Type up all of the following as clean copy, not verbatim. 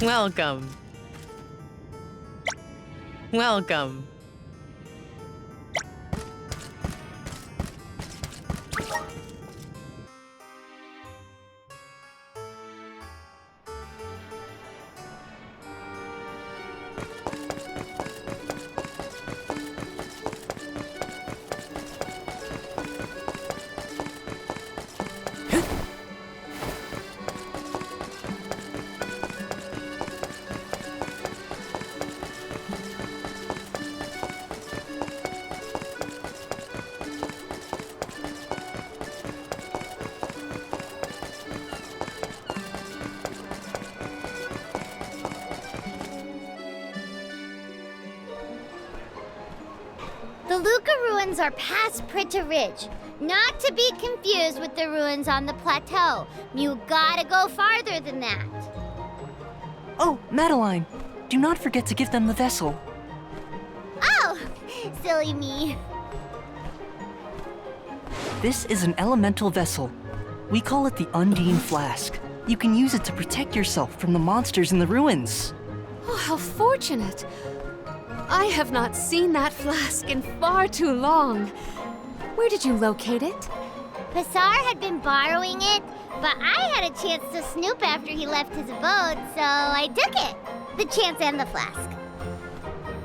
Welcome. Welcome. The Luca ruins are past Prita Ridge, not to be confused with the ruins on the plateau. You gotta go farther than that. Oh, Madeline! Do not forget to give them the vessel. Oh, silly me. This is an elemental vessel. We call it the Undine Flask. You can use it to protect yourself from the monsters in the ruins. Oh, how fortunate! I have not seen that flask in far too long. Where did you locate it? Passar had been borrowing it, but I had a chance to snoop after he left his abode, so I took it. The chance and the flask.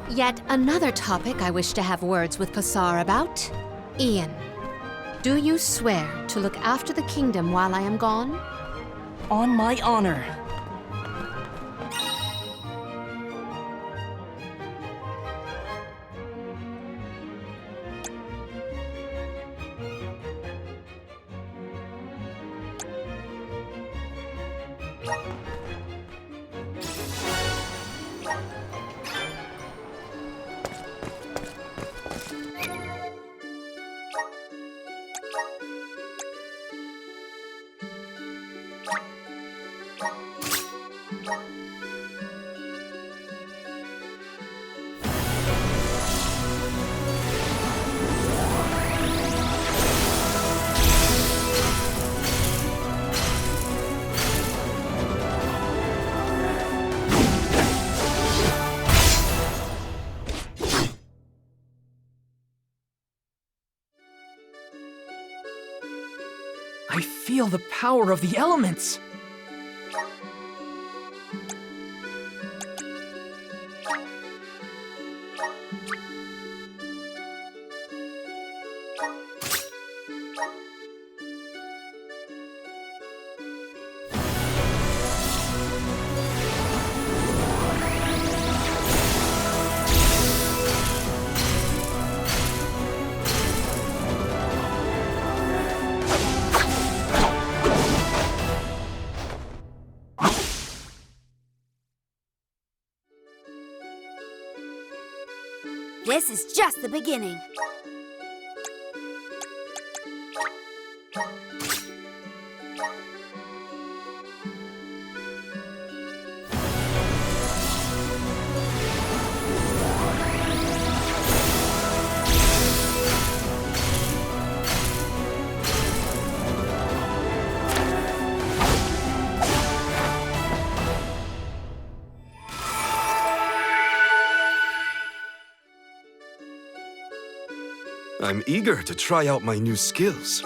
Yet another topic I wish to have words with Passar about. Ian, do you swear to look after the kingdom while I am gone? On my honor. I feel the power of the elements! This is just the beginning. I'm eager to try out my new skills.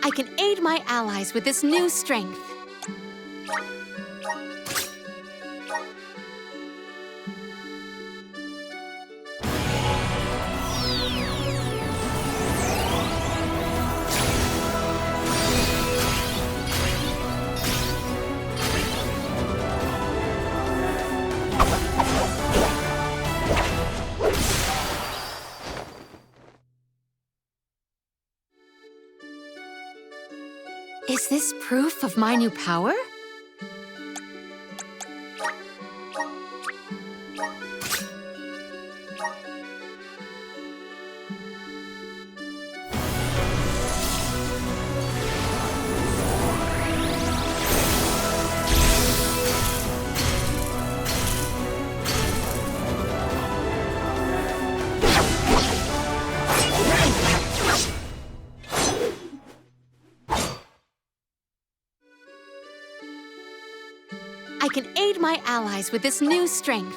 I can aid my allies with this new strength. Is this proof of my new power? I can aid my allies with this new strength.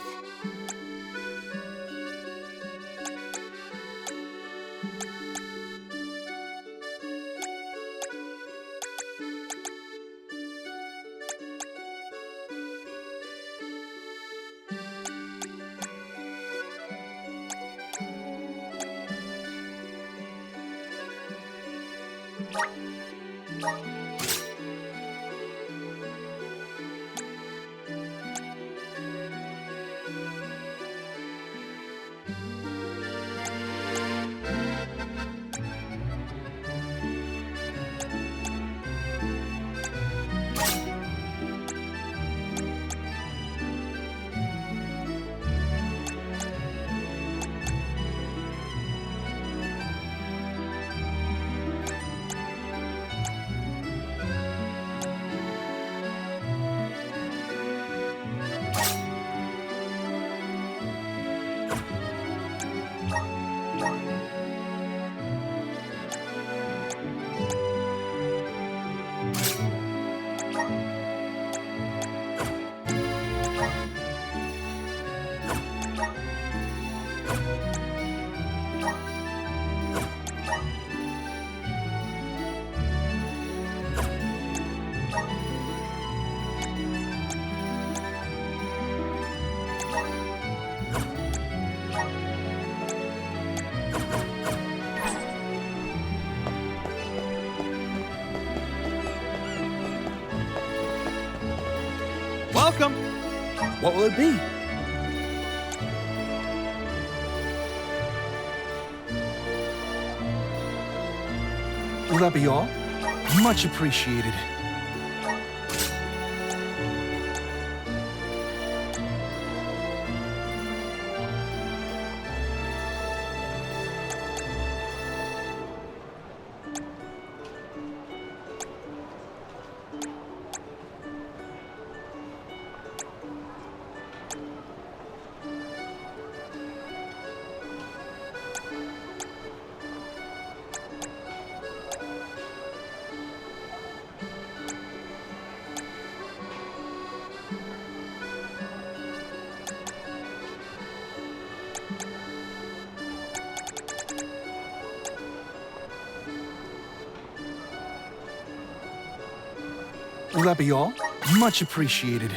Welcome! What will it be? Will that be all? Much appreciated. Will that be all? Much appreciated.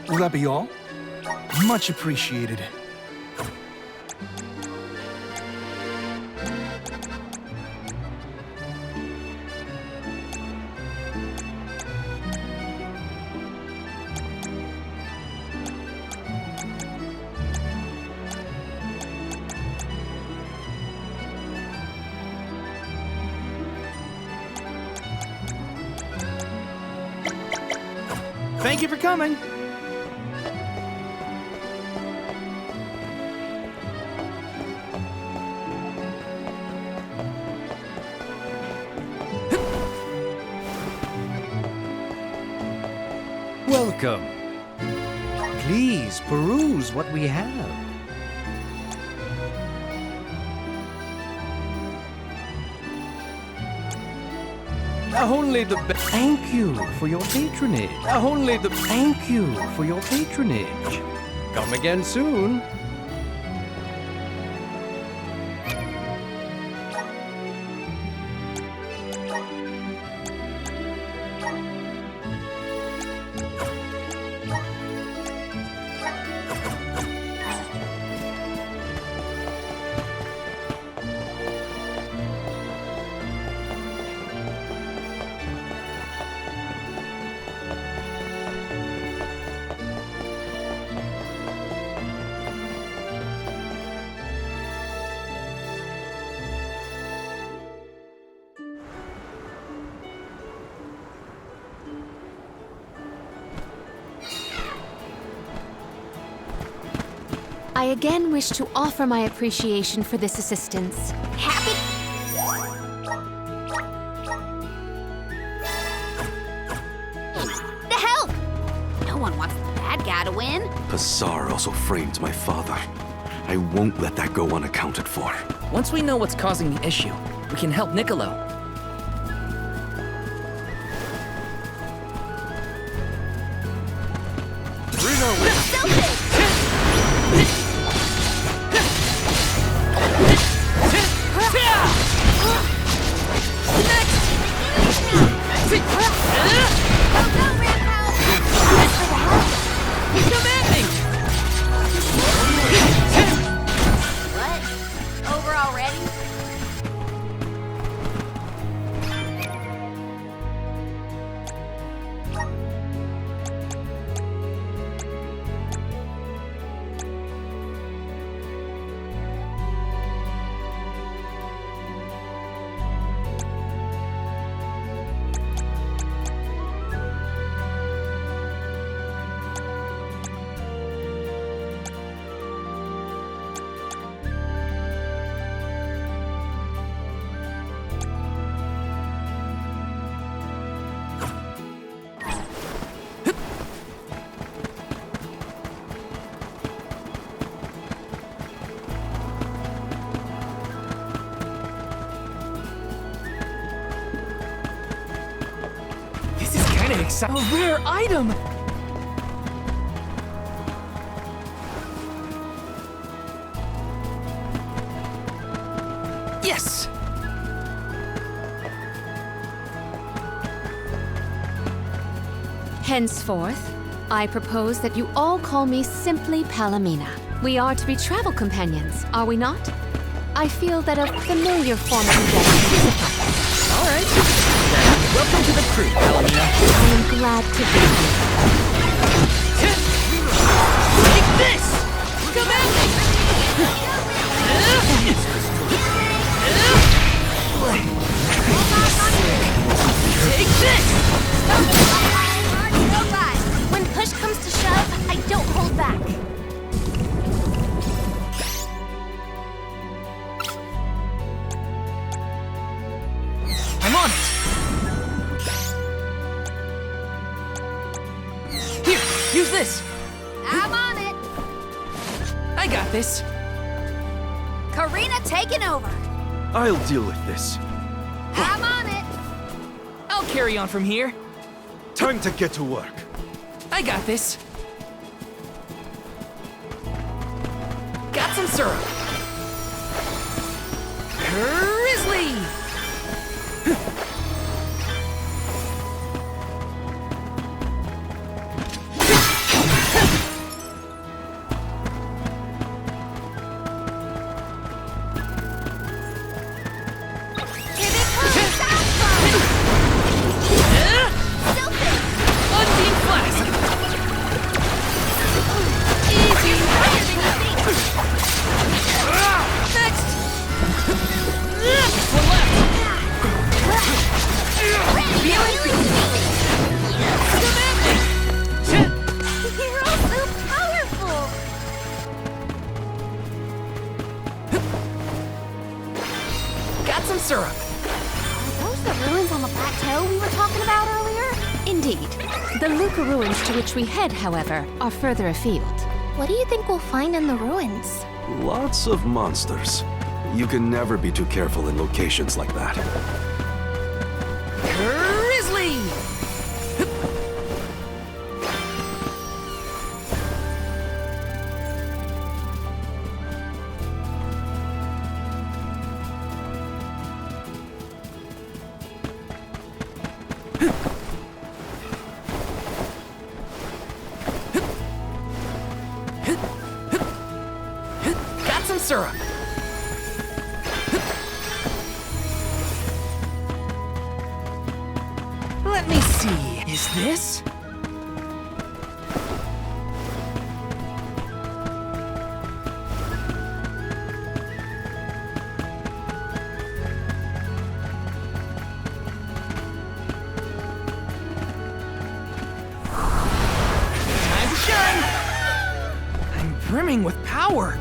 Will that be all? Much appreciated. Thank you for coming. Welcome. Please peruse what we have. Only the best. Thank you for your patronage. Only the thank you for your patronage. Come again soon. I again wish to offer my appreciation for this assistance. Happy. The help! No one wants the bad that Gadwin. Pasar also framed my father. I won't let that go unaccounted for. Once we know what's causing the issue, we can help Niccolo. What? Over already? This is kinda exciting. A rare item! Yes! Henceforth, I propose that you all call me simply Palomina. We are to be travel companions, are we not? I feel that a familiar form of introduction suffices. All right. Then, welcome to the crew, Palomina. I am glad to be here. Take this! Come at me! Take this! When push comes to shove, I don't hold back. I'm on it! Here, use this! I'm on it. I got this. Karina taking over. I'll deal with this. I'm on it. I'll carry on from here. Time to get to work. I got this. Got some syrup. Grizzly! Unbeam flask! Easy! Next! One left! You're all so powerful. Got some syrup. Are those the ruins on the plateau we were talking about earlier? Indeed. The Luca ruins to which we head, however, are further afield. What do you think we'll find in the ruins? Lots of monsters. You can never be too careful in locations like that. Grizzly! Got some syrup. Let me see. Is this? Time to shine! I'm brimming with power.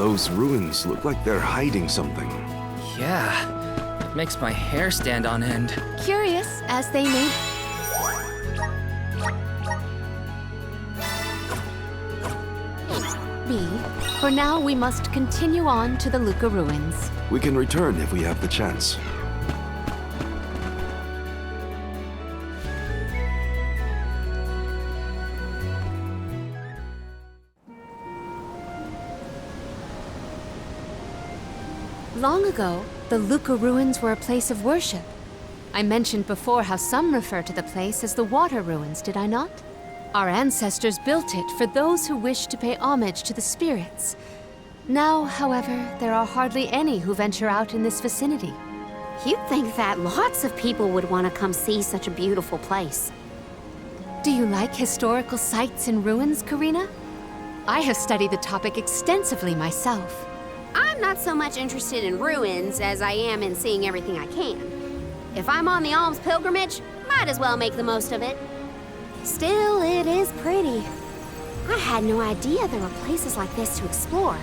Those ruins look like they're hiding something. Yeah, it makes my hair stand on end. Curious as they may be, for now we must continue on to the Luca ruins. We can return if we have the chance. Long ago, the Luca ruins were a place of worship. I mentioned before how some refer to the place as the Water Ruins, did I not? Our ancestors built it for those who wished to pay homage to the spirits. Now, however, there are hardly any who venture out in this vicinity. You'd think that lots of people would want to come see such a beautiful place. Do you like historical sites and ruins, Karina? I have studied the topic extensively myself. I'm not so much interested in ruins as I am in seeing everything I can. If I'm on the alms pilgrimage, might as well make the most of it. Still, it is pretty. I had no idea there were places like this to explore.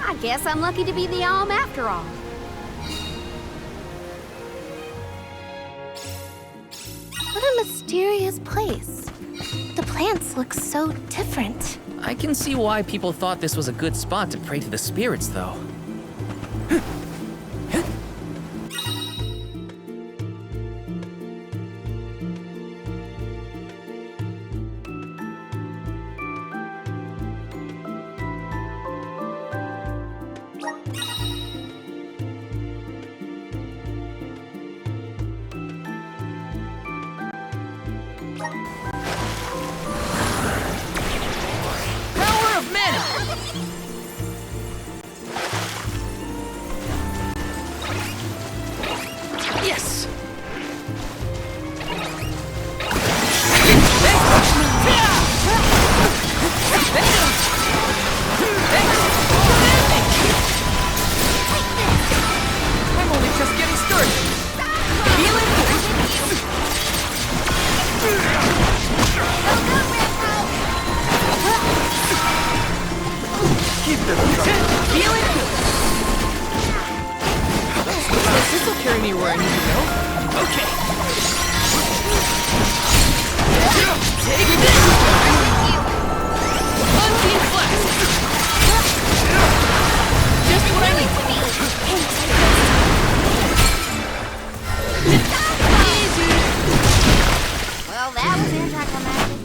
I guess I'm lucky to be the alm after all. What a mysterious place. The plants look so different. I can see why people thought this was a good spot to pray to the spirits, though. Well, that was anticlimactic.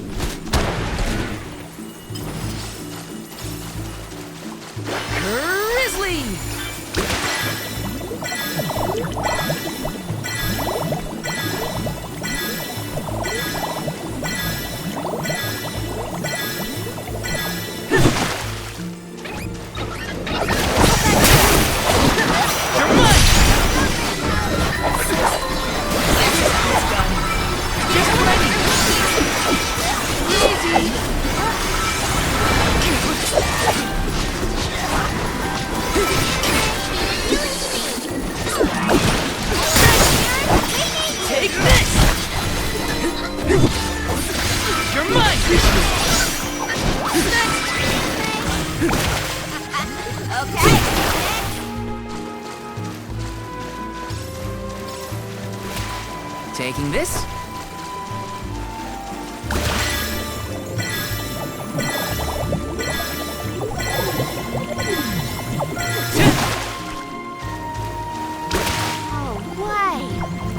Taking this?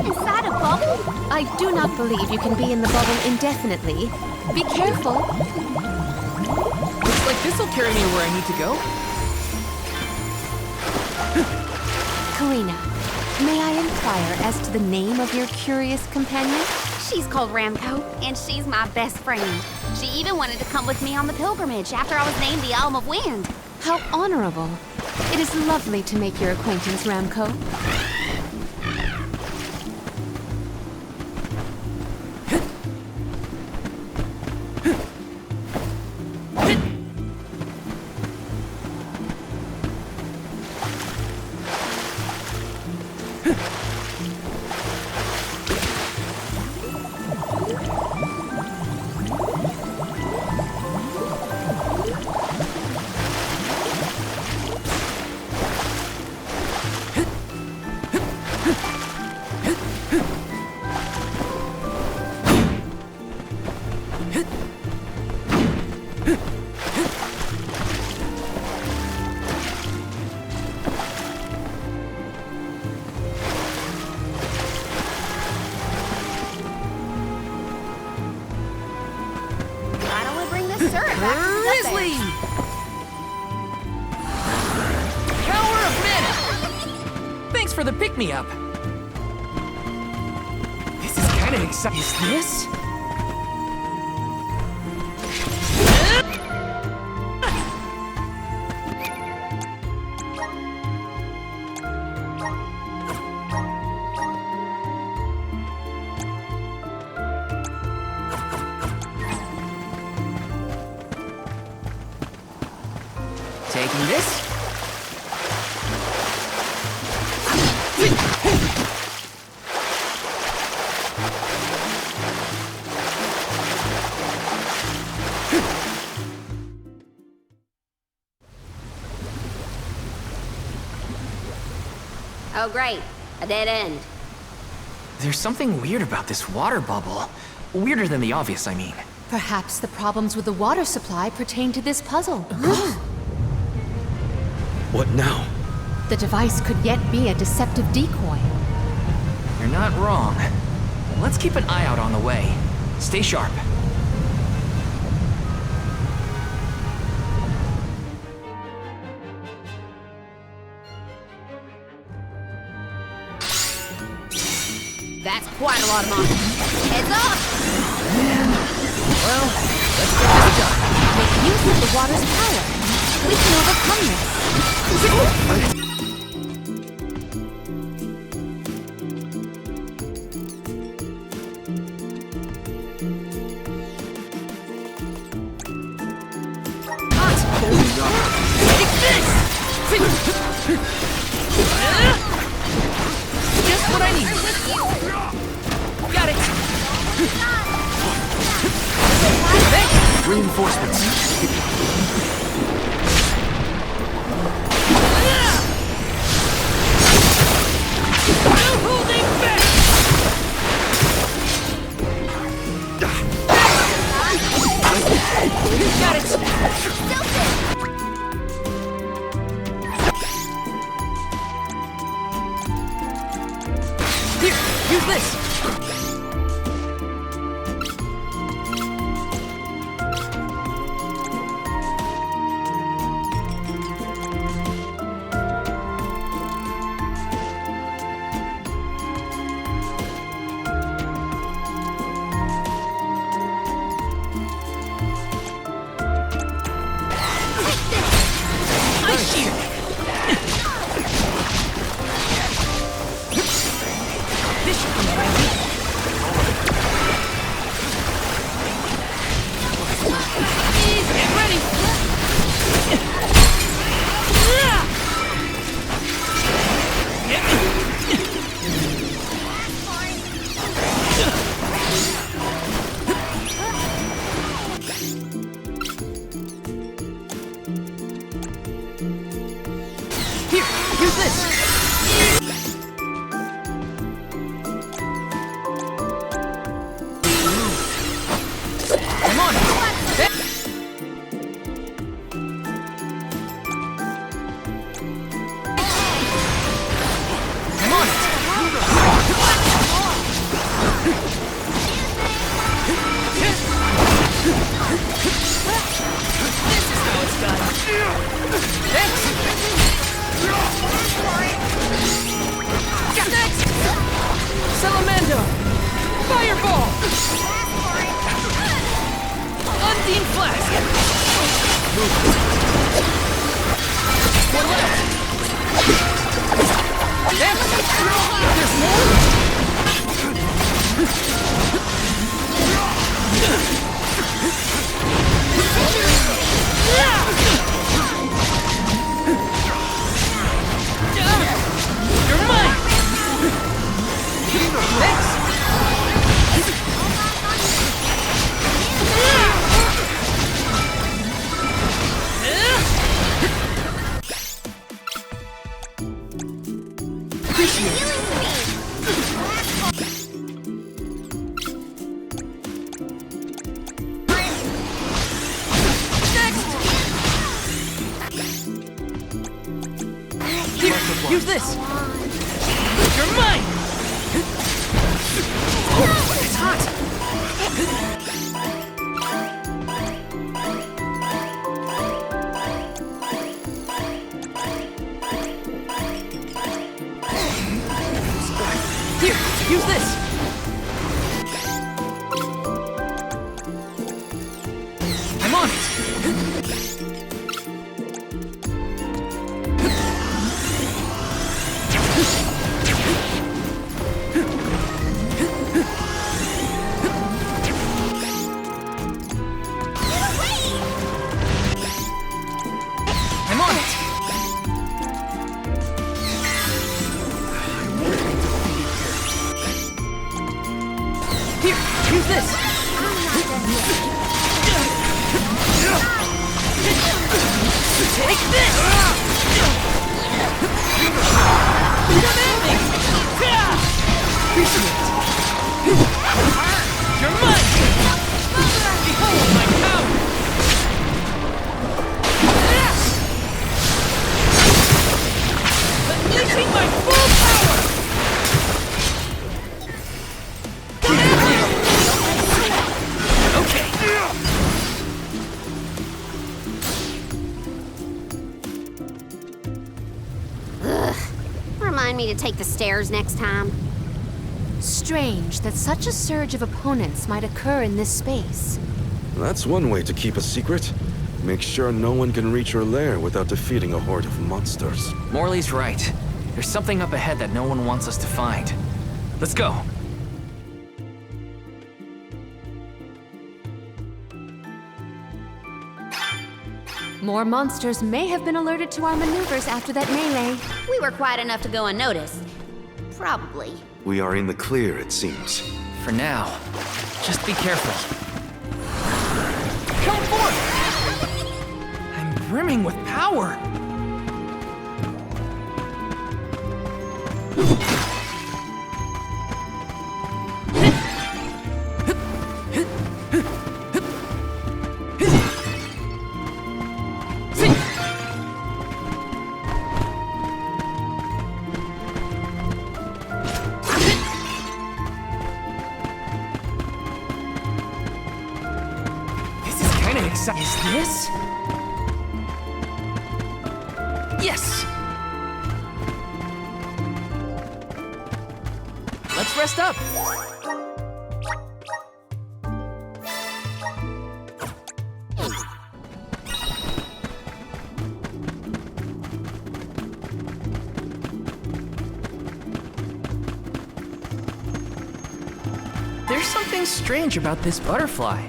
Inside a bubble? I do not believe you can be in the bubble indefinitely. Be careful. Looks like this'll carry me where I need to go. Karina, may I inquire as to the name of your curious companion? She's called Ramco, and she's my best friend. She even wanted to come with me on the pilgrimage after I was named the Alm of Wind. How honorable. It is lovely to make your acquaintance, Ramco. Grizzly! Power of mana! Thanks for the pick-me-up. This is kind of exciting. Is this? Taking this. Oh, great. A dead end. There's something weird about this water bubble. Weirder than the obvious, I mean. Perhaps the problems with the water supply pertain to this puzzle. What now? The device could yet be a deceptive decoy. You're not wrong. Let's keep an eye out on the way. Stay sharp. That's quite a lot of money. Heads up! Well, let's get this done. Make use of the water's power. We can overcome this. Just what I need. Got it. Reinforcements. Holding back. Got it. Here, use this. Ice shield. This should come handy. Get ready. Here, use this. Come on. Come on. This is how it's done. Next. Next. Salamando. Fireball. Undine Flask. One left. Next. There's more. You're mine. Next. Here, use this. You're mine. Oh, it's hot. Here, use this! I'm on it! I'm on it! Here, use this! Take this! You're mine! Behold my power! Unleashing my full power! Okay. Remind me to take the stairs next time. Strange that such a surge of opponents might occur in this space. That's one way to keep a secret. Make sure no one can reach your lair without defeating a horde of monsters. Morley's right. There's something up ahead that no one wants us to find. Let's go. More monsters may have been alerted to our maneuvers after that melee. We were quiet enough to go unnoticed. Probably. We are in the clear, it seems. For now, just be careful. Come forth! I'm brimming with power. Is this? Yes! Let's rest up! There's something strange about this butterfly.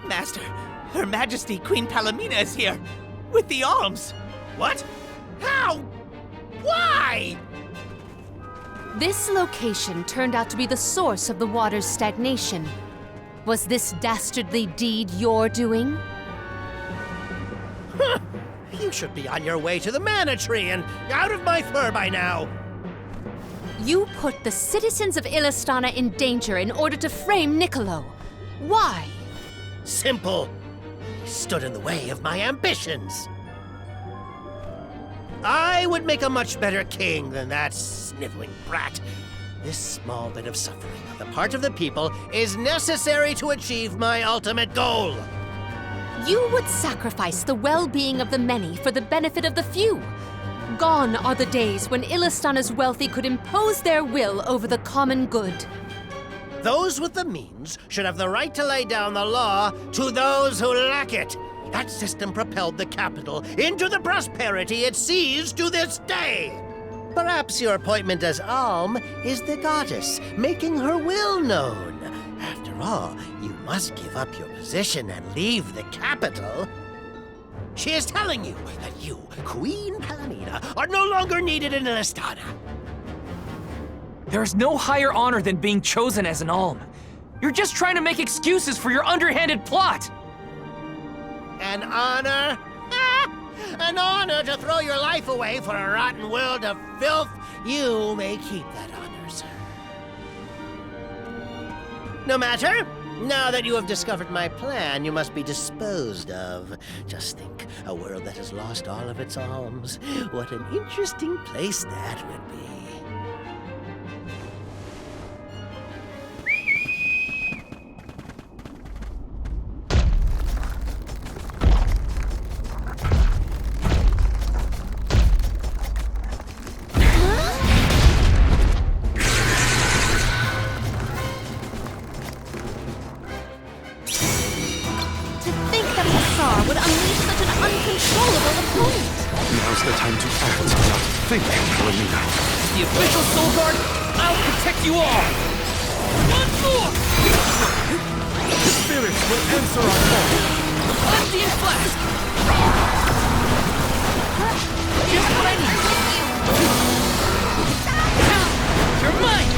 Master, Her Majesty Queen Palomina is here, with the alms. What? How? Why? This location turned out to be the source of the water's stagnation. Was this dastardly deed your doing? Huh. You should be on your way to the Mana Tree and out of my fur by now. You put the citizens of Illistana in danger in order to frame Niccolo. Why? Simple. He stood in the way of my ambitions. I would make a much better king than that sniveling brat. This small bit of suffering on the part of the people is necessary to achieve my ultimate goal. You would sacrifice the well-being of the many for the benefit of the few. Gone are the days when Illistana's wealthy could impose their will over the common good. Those with the means should have the right to lay down the law to those who lack it. That system propelled the capital into the prosperity it sees to this day. Perhaps your appointment as Alm is the goddess, making her will known. After all, you must give up your position and leave the capital. She is telling you that you, Queen Palomina, are no longer needed in Illistana. There is no higher honor than being chosen as an alm. You're just trying to make excuses for your underhanded plot. An honor? An honor to throw your life away for a rotten world of filth? You may keep that honor, sir. No matter. Now that you have discovered my plan, you must be disposed of. Just think, a world that has lost all of its alms. What an interesting place that would be. uncontrollable opponent. Now's the time to act, not think, Lorena. The official Soul Guard, I'll protect you all! One more! The spirits will answer our call. Undine Flask! Just what I need! You're mine!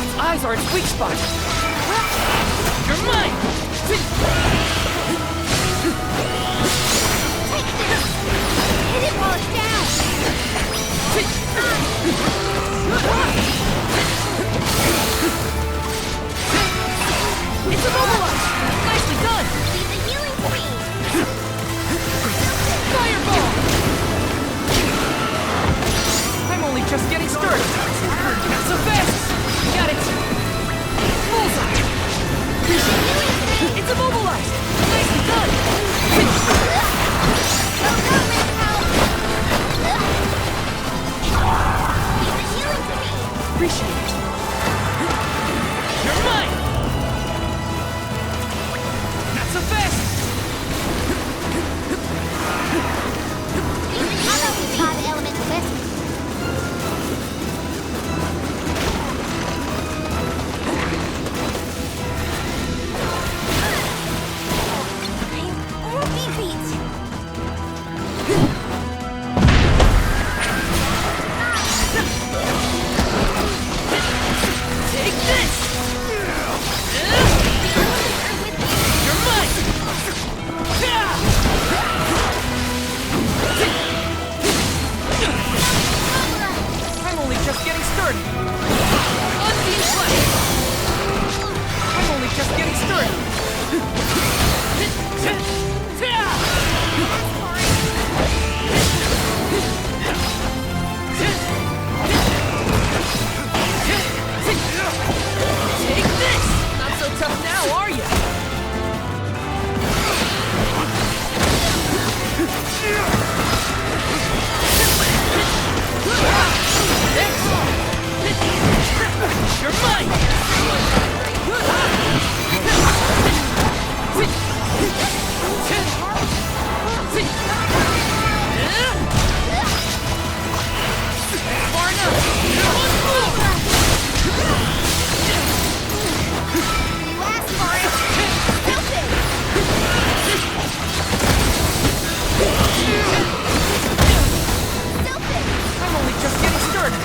Its eyes are its weak spot! You're mine! Hit it while it's down! It's immobilized! Nicely done! Leave the healing to me! Fireball! I'm only just getting started! Not so fast! Got it! Bullseye! It's immobilized! Nicely done! Appreciate it! You're mine! Not so fast! How about we try the elemental vessel? Take this! You're mine! I'm only just getting started! Undine Flash! I'm only just getting started! Take this! Not so tough now, are you? You're mine! Far enough! I'm only just getting started.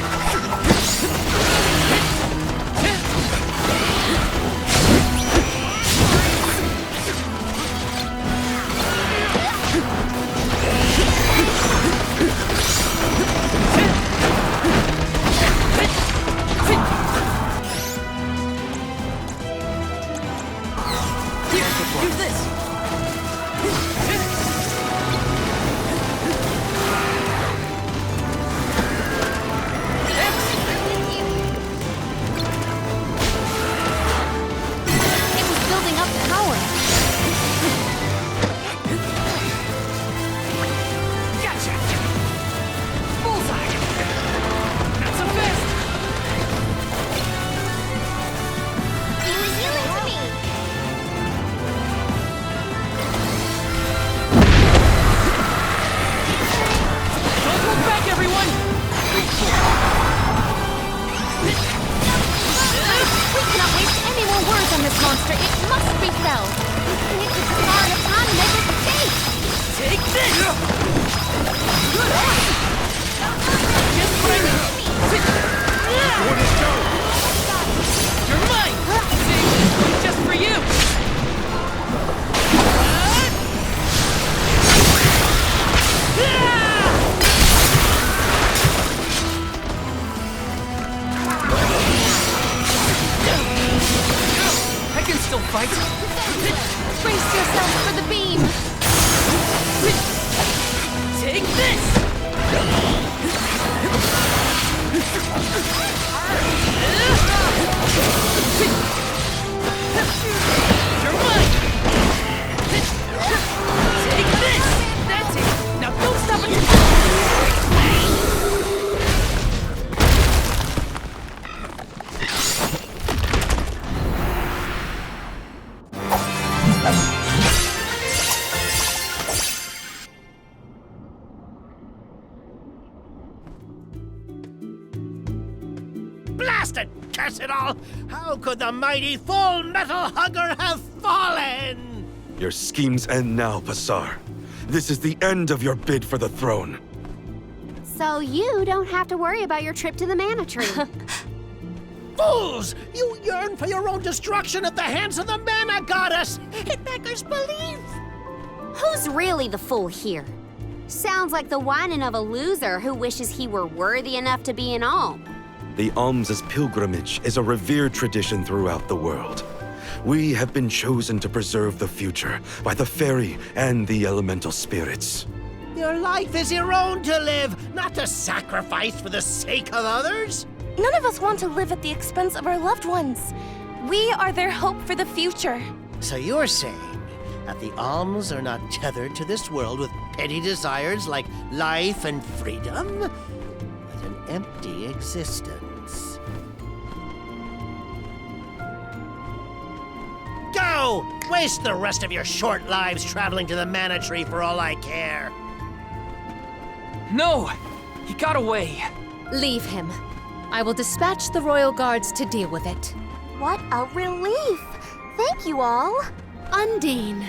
Blasted curse it all! How could the mighty Full Metal Hugger have fallen? Your schemes end now, Passar. This is the end of your bid for the throne. So you don't have to worry about your trip to the Mana Tree. Fools! You yearn for your own destruction at the hands of the Mana Goddess! It beggars belief! Who's really the fool here? Sounds like the whining of a loser who wishes he were worthy enough to be an alm. The alms' pilgrimage is a revered tradition throughout the world. We have been chosen to preserve the future by the fairy and the elemental spirits. Your life is your own to live, not to sacrifice for the sake of others. None of us want to live at the expense of our loved ones. We are their hope for the future. So you're saying that the alms are not tethered to this world with petty desires like life and freedom, but an empty existence. Go! Waste the rest of your short lives traveling to the Mana Tree for all I care. No! He got away. Leave him. I will dispatch the royal guards to deal with it. What a relief! Thank you all. Undine.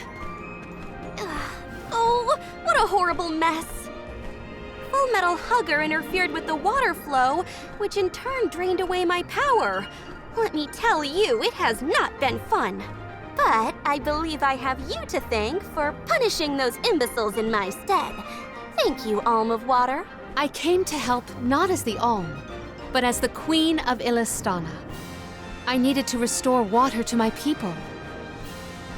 Oh, what a horrible mess. Full Metal Hugger interfered with the water flow, which in turn drained away my power. Let me tell you, it has not been fun. But I believe I have you to thank for punishing those imbeciles in my stead. Thank you, Alm of Water. I came to help not as the Alm, but as the Queen of Illistana. I needed to restore water to my people.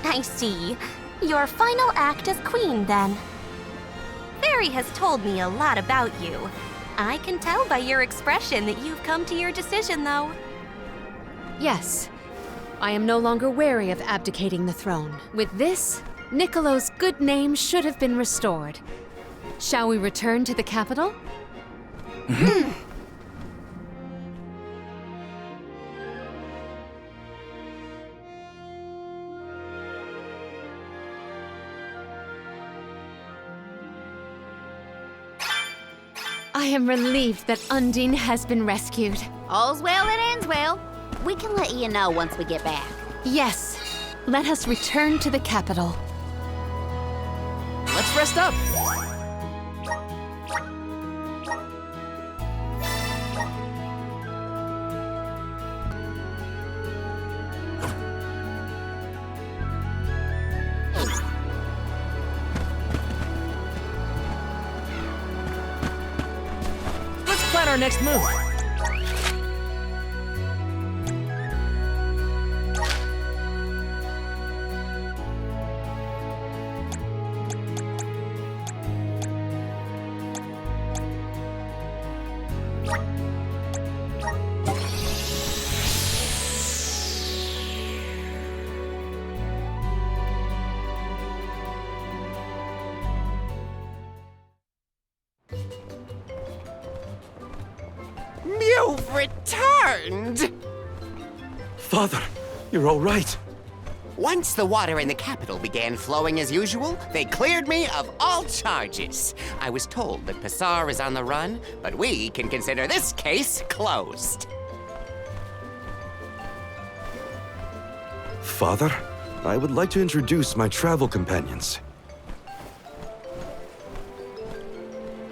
I see. Your final act as queen, then. Fairy has told me a lot about you. I can tell by your expression that you've come to your decision, though. Yes. I am no longer wary of abdicating the throne. With this, Niccolo's good name should have been restored. Shall we return to the capital? I am relieved that Undine has been rescued. All's well that ends well. We can let you know once we get back. Yes, let us return to the capital. Let's rest up. Let's plan our next move. You've returned! Father, you're all right. Once the water in the capital began flowing as usual, they cleared me of all charges. I was told that Passar is on the run, but we can consider this case closed. Father, I would like to introduce my travel companions.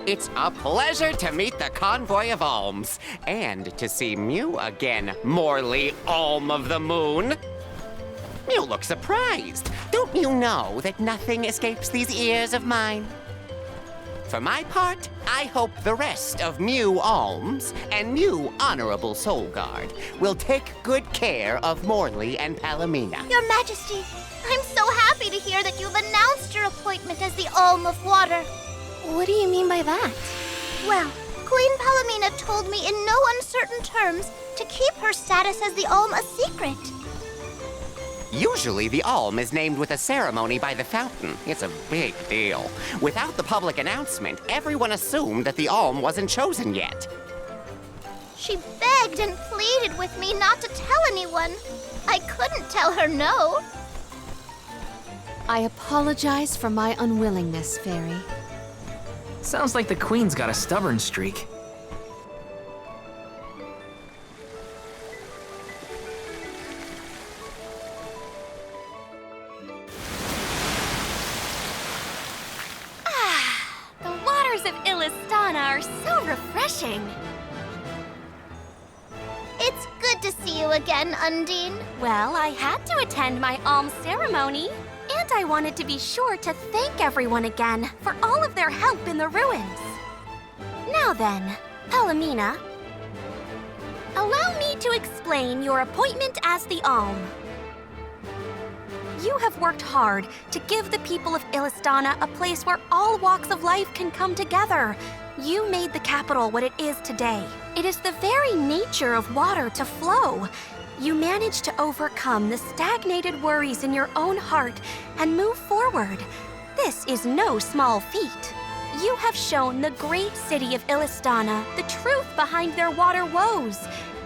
It's a pleasure to meet the Convoy of Alms, and to see Mew again, Morley Alm of the Moon. You look surprised. Don't you know that nothing escapes these ears of mine? For my part, I hope the rest of Mew Alms and Mew Honorable Soul Guard will take good care of Morley and Palomina. Your Majesty, I'm so happy to hear that you've announced your appointment as the Alm of Water. What do you mean by that? Well, Queen Palomina told me in no uncertain terms to keep her status as the Alm a secret. Usually, the Alm is named with a ceremony by the fountain. It's a big deal. Without the public announcement, everyone assumed that the Alm wasn't chosen yet. She begged and pleaded with me not to tell anyone. I couldn't tell her no. I apologize for my unwillingness, Fairy. Sounds like the Queen's got a stubborn streak. Illistana are so refreshing. It's good to see you again, Undine. Well, I had to attend my alms ceremony, and I wanted to be sure to thank everyone again for all of their help in the ruins. Now then, Palomina, allow me to explain your appointment as the Alm. You have worked hard to give the people of Illistana a place where all walks of life can come together. You made the capital what it is today. It is the very nature of water to flow. You managed to overcome the stagnated worries in your own heart and move forward. This is no small feat. You have shown the great city of Illistana the truth behind their water woes.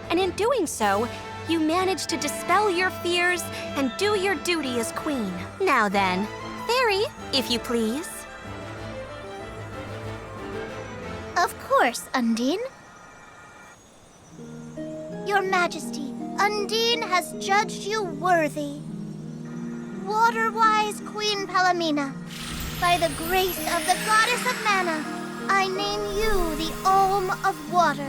And in doing so, you managed to dispel your fears and do your duty as queen. Now then, Fairy, if you please. Of course, Undine. Your Majesty, Undine has judged you worthy. Water-wise Queen Palomina, by the grace of the Goddess of Mana, I name you the Alm of Water.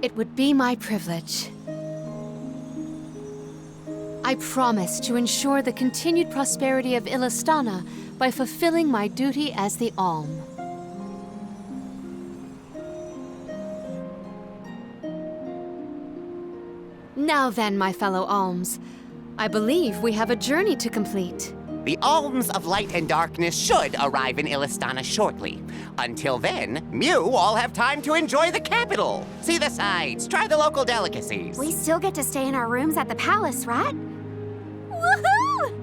It would be my privilege. I promise to ensure the continued prosperity of Illistana by fulfilling my duty as the Alm. Now then, my fellow Alms, I believe we have a journey to complete. The Alms of Light and Darkness should arrive in Illistana shortly. Until then, Mew all have time to enjoy the capital. See the sights, try the local delicacies. We still get to stay in our rooms at the palace, right? Woohoo!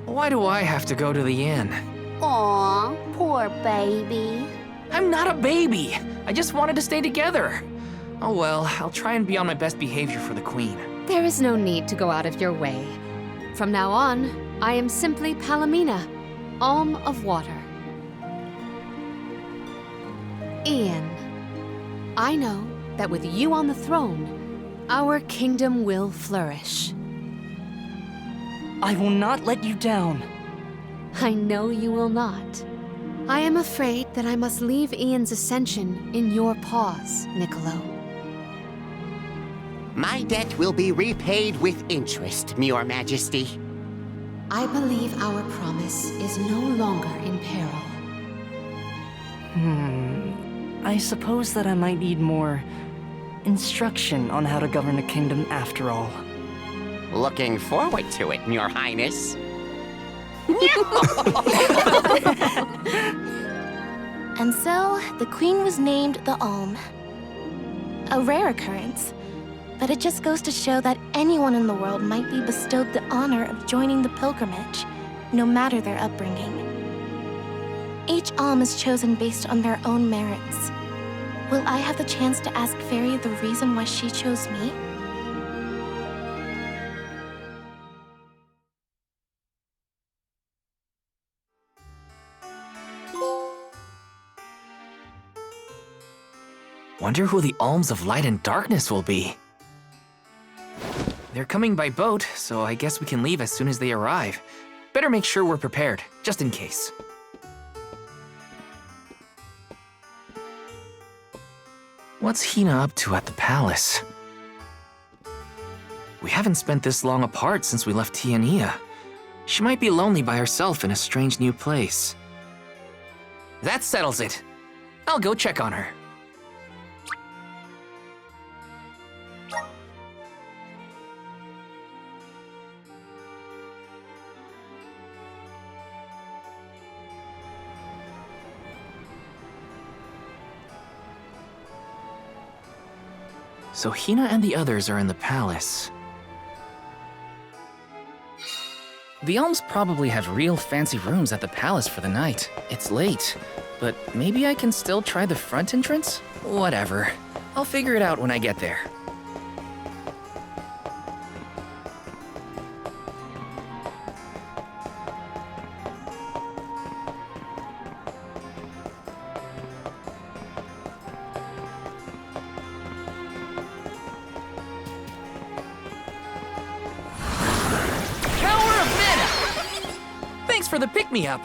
Why do I have to go to the inn? Aw, poor baby. I'm not a baby. I just wanted to stay together. Oh well, I'll try and be on my best behavior for the queen. There is no need to go out of your way. From now on, I am simply Palomina, Alm of Water. Ian, I know that with you on the throne, our kingdom will flourish. I will not let you down. I know you will not. I am afraid that I must leave Ian's ascension in your paws, Niccolo. My debt will be repaid with interest, Your Majesty. I believe our promise is no longer in peril. I suppose that I might need more instruction on how to govern a kingdom after all. Looking forward to it, Your Highness. And so, the queen was named the Alm. A rare occurrence, but it just goes to show that anyone in the world might be bestowed the honor of joining the pilgrimage, no matter their upbringing. Each Alm is chosen based on their own merits. Will I have the chance to ask Fairy the reason why she chose me? Wonder who the Alms of Light and Darkness will be. They're coming by boat, so I guess we can leave as soon as they arrive. Better make sure we're prepared, just in case. What's Hina up to at the palace? We haven't spent this long apart since we left Tiania. She might be lonely by herself in a strange new place. That settles it. I'll go check on her. So Hina and the others are in the palace. The Alms probably have real fancy rooms at the palace for the night. It's late, but maybe I can still try the front entrance? Whatever. I'll figure it out when I get there. For the pick-me-up.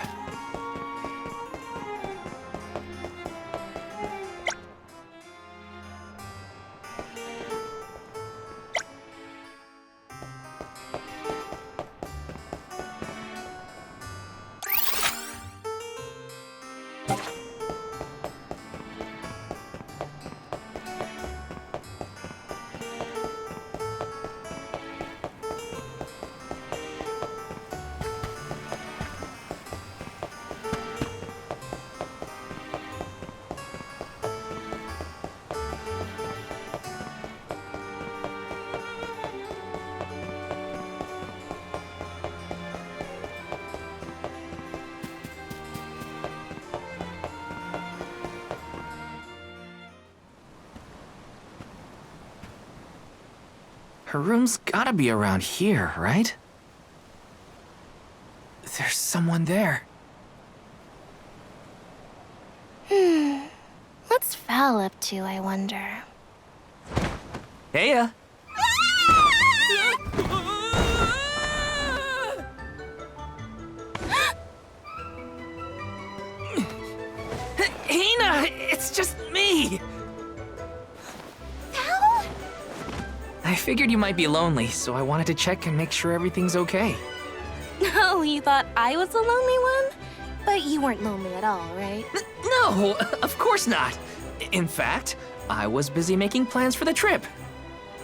Her room's gotta be around here, right? There's someone there. What's Val up to, I wonder? Heya! Hina, it's just me! Val? I figured you might be lonely, so I wanted to check and make sure everything's okay. Oh, you thought I was the lonely one? But you weren't lonely at all, right? No, of course not. In fact, I was busy making plans for the trip.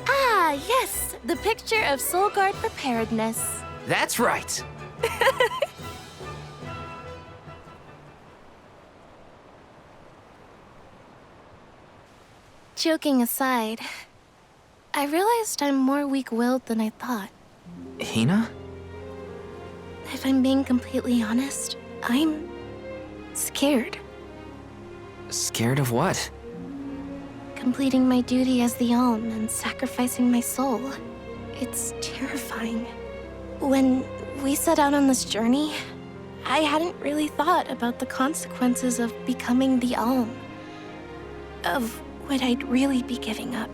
Ah, yes, the picture of Soulguard preparedness. That's right. Joking aside, I realized I'm more weak-willed than I thought. Hina? If I'm being completely honest, I'm scared. Scared of what? Completing my duty as the Alm and sacrificing my soul. It's terrifying. When we set out on this journey, I hadn't really thought about the consequences of becoming the Alm. Of what I'd really be giving up.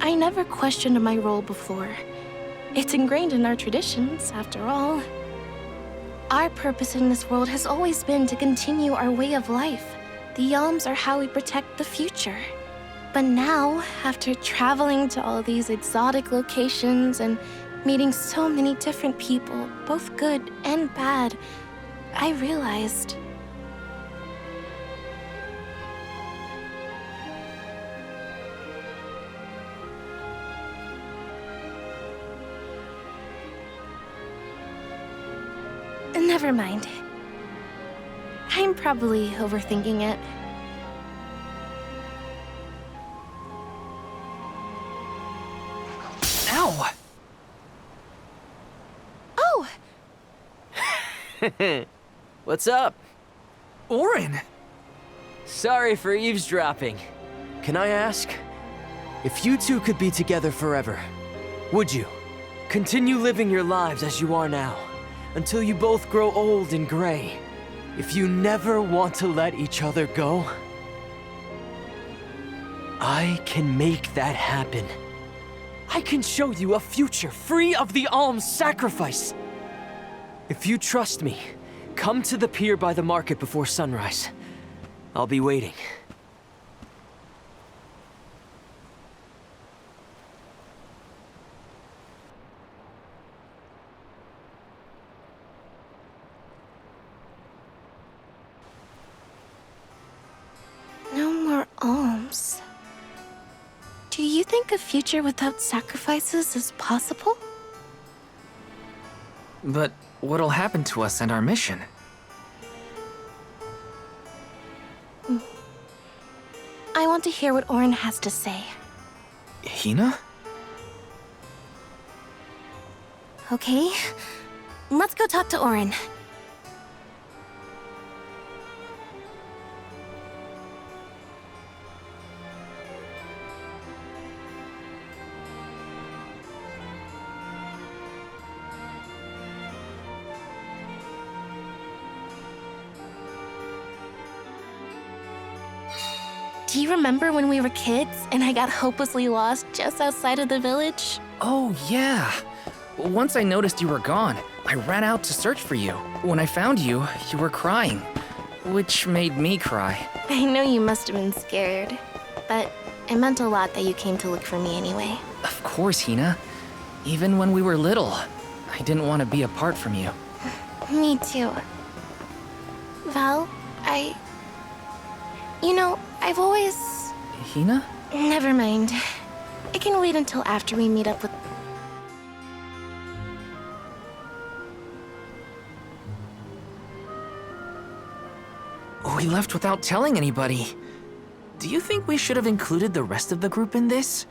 I never questioned my role before. It's ingrained in our traditions, after all. Our purpose in this world has always been to continue our way of life. The Alms are how we protect the future. But now, after traveling to all these exotic locations and meeting so many different people, both good and bad, I realized... Never mind. I'm probably overthinking it. Ow! Oh! What's up? Auron! Sorry for eavesdropping. Can I ask? If you two could be together forever, would you? Continue living your lives as you are now, until you both grow old and gray. If you never want to let each other go, I can make that happen. I can show you a future free of the Alm's sacrifice. If you trust me, come to the pier by the market before sunrise. I'll be waiting. No more alms. Do you think a future without sacrifices is possible? But what'll happen to us and our mission? I want to hear what Auron has to say. Hina? Okay, let's go talk to Auron. Do you remember when we were kids and I got hopelessly lost just outside of the village? Oh, yeah. Once I noticed you were gone, I ran out to search for you. When I found you, you were crying, which made me cry. I know you must have been scared, but it meant a lot that you came to look for me anyway. Of course, Hina. Even when we were little, I didn't want to be apart from you. Me too. Val, You know, I've always... Hina? Never mind. It can wait until after we meet up with... We left without telling anybody. Do you think we should have included the rest of the group in this?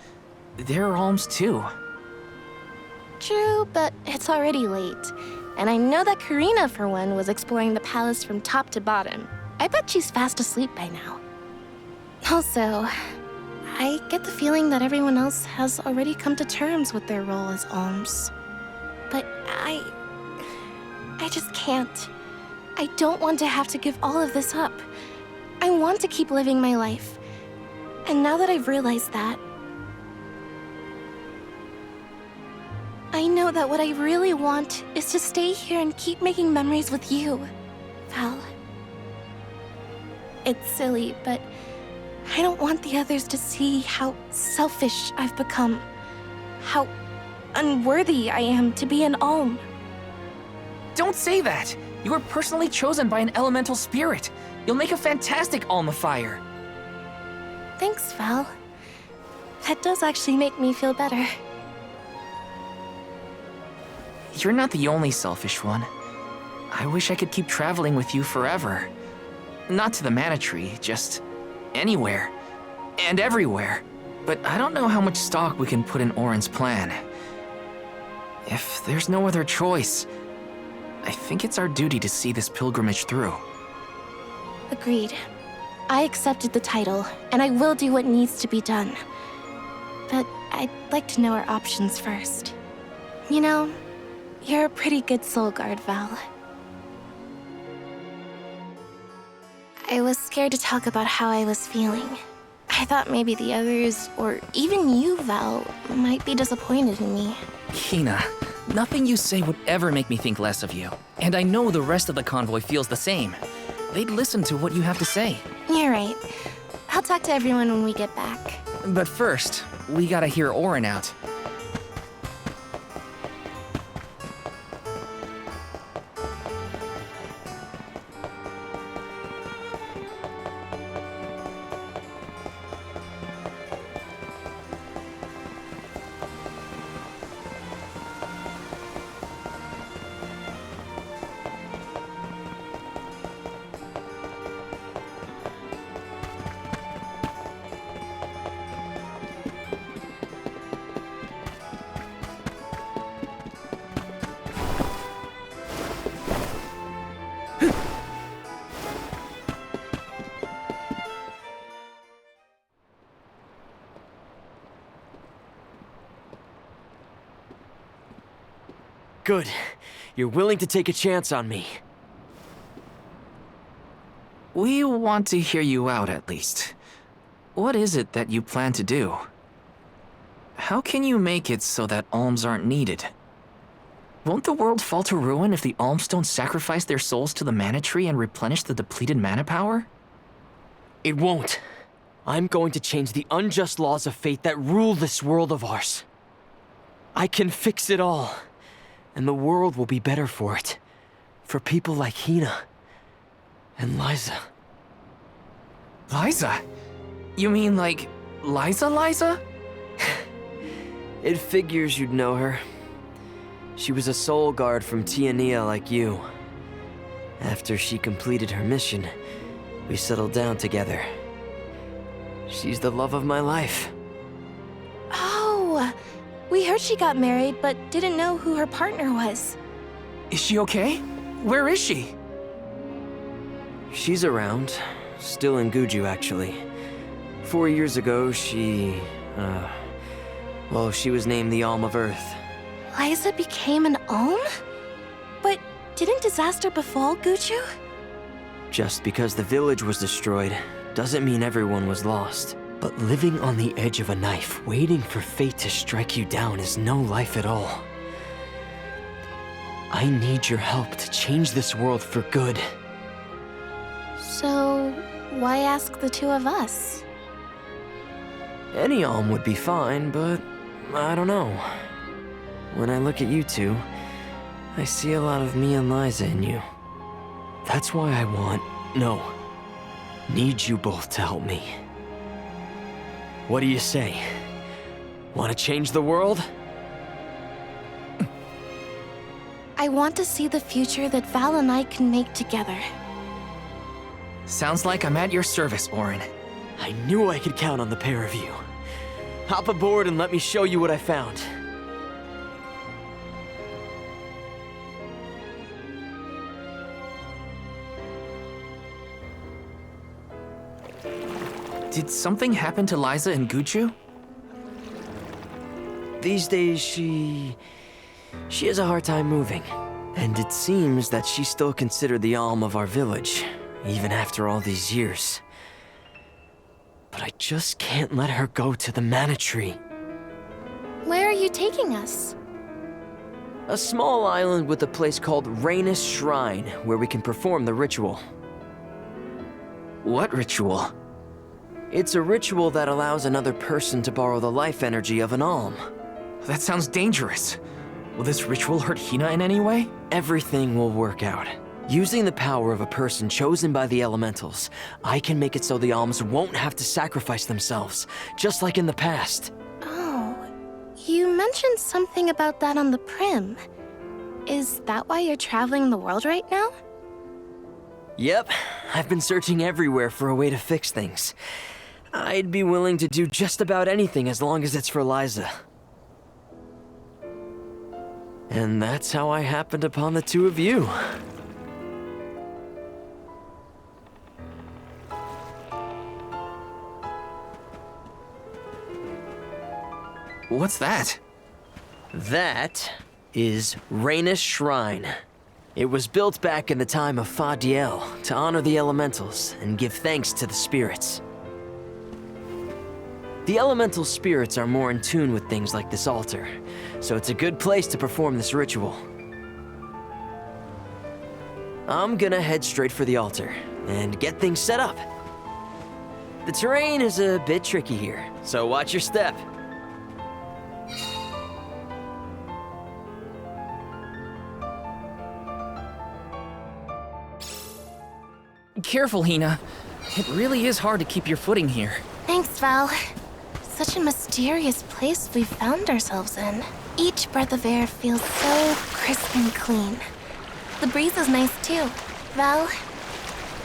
They're alms too. True, but it's already late. And I know that Karina, for one, was exploring the palace from top to bottom. I bet she's fast asleep by now. Also, I get the feeling that everyone else has already come to terms with their role as alms. But I just can't. I don't want to have to give all of this up. I want to keep living my life. And now that I've realized that, I know that what I really want is to stay here and keep making memories with you, Val. It's silly, but I don't want the others to see how selfish I've become. How unworthy I am to be an alm. Don't say that! You were personally chosen by an elemental spirit. You'll make a fantastic almifier. Thanks, Val. That does actually make me feel better. You're not the only selfish one. I wish I could keep traveling with you forever. Not to the Mana Tree, just anywhere. And everywhere. But I don't know how much stock we can put in Auron's plan. If there's no other choice, I think it's our duty to see this pilgrimage through. Agreed. I accepted the title, and I will do what needs to be done. But I'd like to know our options first. You know, you're a pretty good soul guard, Val. I was scared to talk about how I was feeling. I thought maybe the others, or even you, Val, might be disappointed in me. Hina, nothing you say would ever make me think less of you. And I know the rest of the convoy feels the same. They'd listen to what you have to say. You're right. I'll talk to everyone when we get back. But first, we gotta hear Auron out. Good. You're willing to take a chance on me. We want to hear you out, at least. What is it that you plan to do? How can you make it so that alms aren't needed? Won't the world fall to ruin if the alms don't sacrifice their souls to the Mana Tree and replenish the depleted mana power? It won't. I'm going to change the unjust laws of fate that rule this world of ours. I can fix it all. And the world will be better for it. For people like Hina. And Liza. Liza? You mean like Liza? It figures you'd know her. She was a soul guard from Tiania like you. After she completed her mission, we settled down together. She's the love of my life. Oh, we heard she got married, but didn't know who her partner was. Is she okay? Where is she? She's around. Still in Guju, actually. 4 years ago, she was named the Alm of Earth. Liza became an alm? But didn't disaster befall Guju? Just because the village was destroyed doesn't mean everyone was lost. But living on the edge of a knife, waiting for fate to strike you down is no life at all. I need your help to change this world for good. So, why ask the two of us? Any alm would be fine, but I don't know. When I look at you two, I see a lot of me and Liza in you. That's why I need you both to help me. What do you say? Want to change the world? I want to see the future that Val and I can make together. Sounds like I'm at your service, Auron. I knew I could count on the pair of you. Hop aboard and let me show you what I found. Did something happen to Liza and Guchu? These days, she has a hard time moving. And it seems that she's still considered the alm of our village, even after all these years. But I just can't let her go to the Mana Tree. Where are you taking us? A small island with a place called Rhaenys Shrine, where we can perform the ritual. What ritual? It's a ritual that allows another person to borrow the life energy of an alm. That sounds dangerous. Will this ritual hurt Hina in any way? Everything will work out. Using the power of a person chosen by the elementals, I can make it so the alms won't have to sacrifice themselves, just like in the past. Oh, you mentioned something about that on the Prim. Is that why you're traveling the world right now? Yep, I've been searching everywhere for a way to fix things. I'd be willing to do just about anything as long as it's for Liza. And that's how I happened upon the two of you. What's that? That is Rhaenys Shrine. It was built back in the time of Fadiel to honor the elementals and give thanks to the spirits. The elemental spirits are more in tune with things like this altar, so it's a good place to perform this ritual. I'm gonna head straight for the altar and get things set up. The terrain is a bit tricky here, so watch your step. Careful, Hina. It really is hard to keep your footing here. Thanks, Val. Such a mysterious place we've found ourselves in. Each breath of air feels so crisp and clean. The breeze is nice too. Val,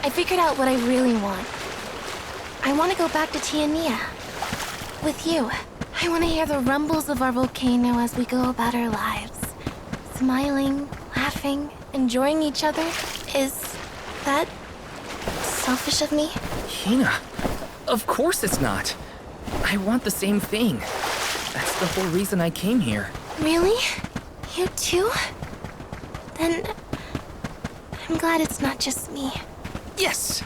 I figured out what I really want. I want to go back to Tiania. With you. I want to hear the rumbles of our volcano as we go about our lives. Smiling, laughing, enjoying each other. Is that selfish of me? Hina, of course it's not. I want the same thing. That's the whole reason I came here. Really? You too? Then I'm glad it's not just me. Yes!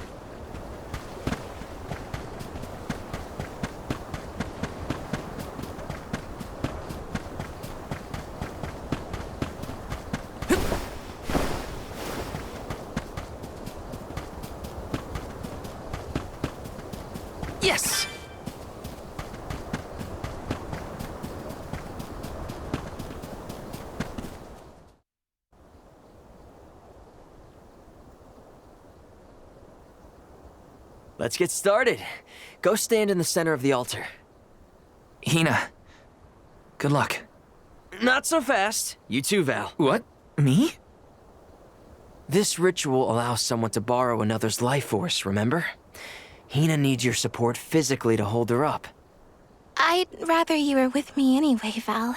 Yes! Let's get started. Go stand in the center of the altar. Hina, good luck. Not so fast. You too, Val. What? Me? This ritual allows someone to borrow another's life force, remember? Hina needs your support physically to hold her up. I'd rather you were with me anyway, Val.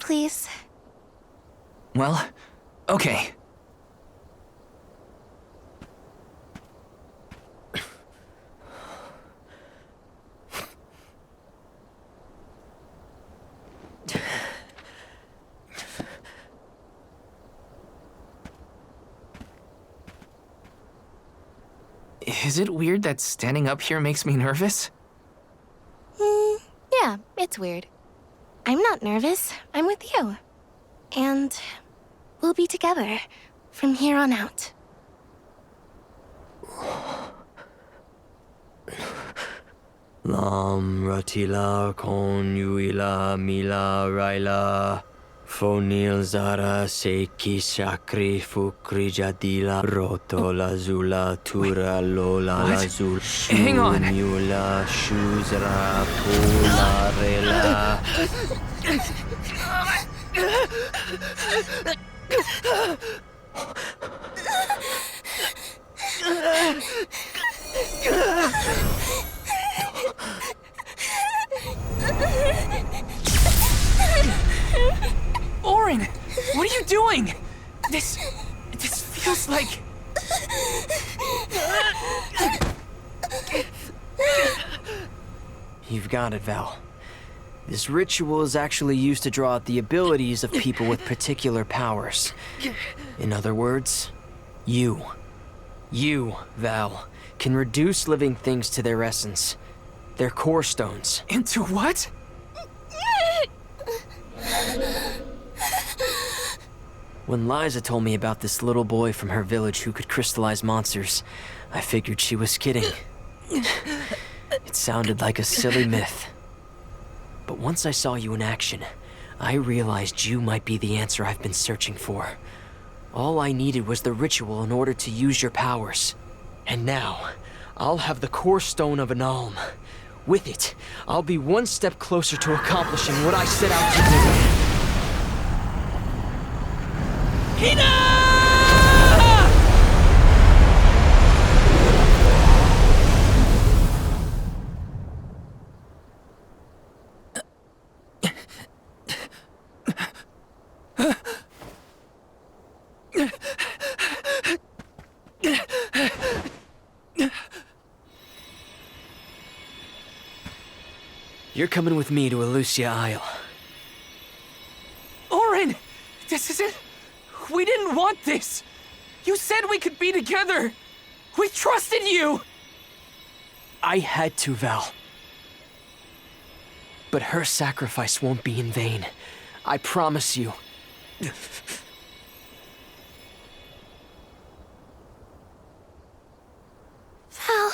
Please. Well, okay. Is it weird that standing up here makes me nervous? Yeah, it's weird. I'm not nervous. I'm with you. And we'll be together from here on out. Lam ratila kon yuila mila raila fonil zara seki sakri fukri jadila roto lazula tura lola lazul Hang on. shula shuzra pula rela. Orin, what are you doing? This feels like... You've got it, Val. This ritual is actually used to draw out the abilities of people with particular powers. In other words, you, Val, can reduce living things to their essence, their core stones. Into what? When Liza told me about this little boy from her village who could crystallize monsters, I figured she was kidding. It sounded like a silly myth. But once I saw you in action, I realized you might be the answer I've been searching for. All I needed was the ritual in order to use your powers. And now, I'll have the core stone of an Alm. With it, I'll be one step closer to accomplishing what I set out to do. Hina! You're coming with me to Elusia Isle. Auron! This isn't... We didn't want this! You said we could be together! We trusted you! I had to, Val. But her sacrifice won't be in vain. I promise you. Val.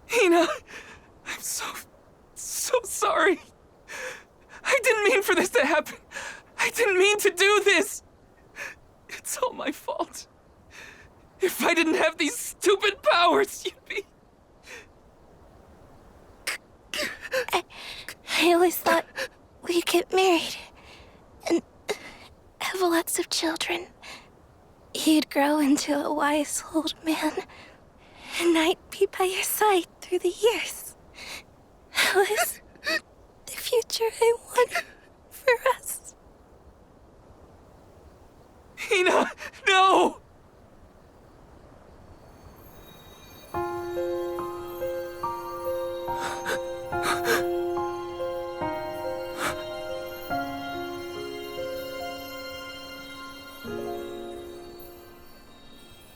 Hina! I'm so sorry. I didn't mean for this to happen. I didn't mean to do this. It's all my fault. If I didn't have these stupid powers, you'd be... I always thought we'd get married and have lots of children. You'd grow into a wise old man, and I'd be by your side through the years. That was the future I wanted for us. Hina, no!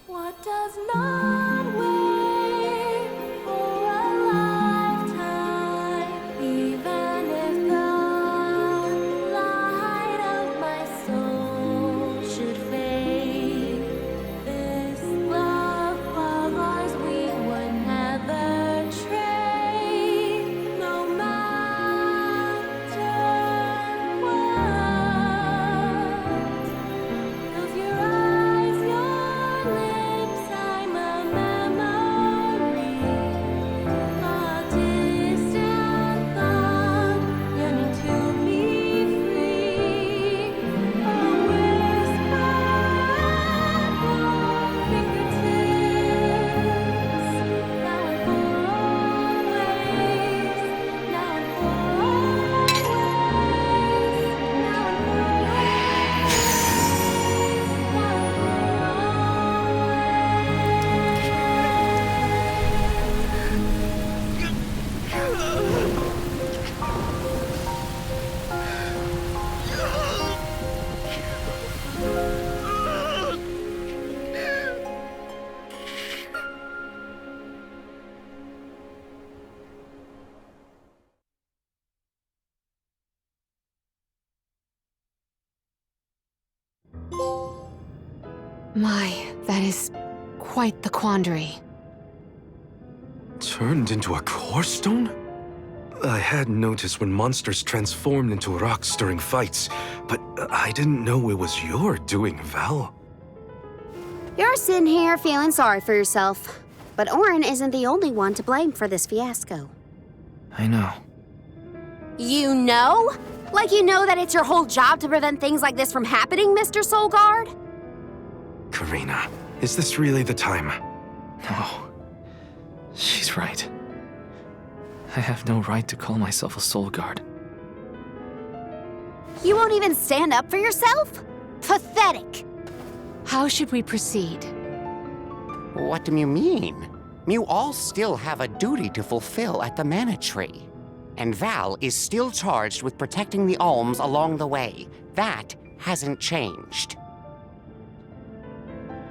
What does not wait for a lifetime, even if the light of my soul should fade? This love of ours we would never trade, no matter what. Close your eyes, your lips, I'm a memory, a distant thought, yearning to be free, a whisper at your fingertips, now and for always, now and for always, now and My, that is quite the quandary. Turned into a core stone? I had noticed when monsters transformed into rocks during fights, but I didn't know it was your doing, Val. You're sitting here feeling sorry for yourself. But Auron isn't the only one to blame for this fiasco. I know. You know? Like you know that it's your whole job to prevent things like this from happening, Mr. Soulguard? Karina, is this really the time? No. She's right. I have no right to call myself a soul guard. You won't even stand up for yourself? Pathetic. How should we proceed? What do you mean? You all still have a duty to fulfill at the Mana Tree. And Val is still charged with protecting the Alms along the way. That hasn't changed.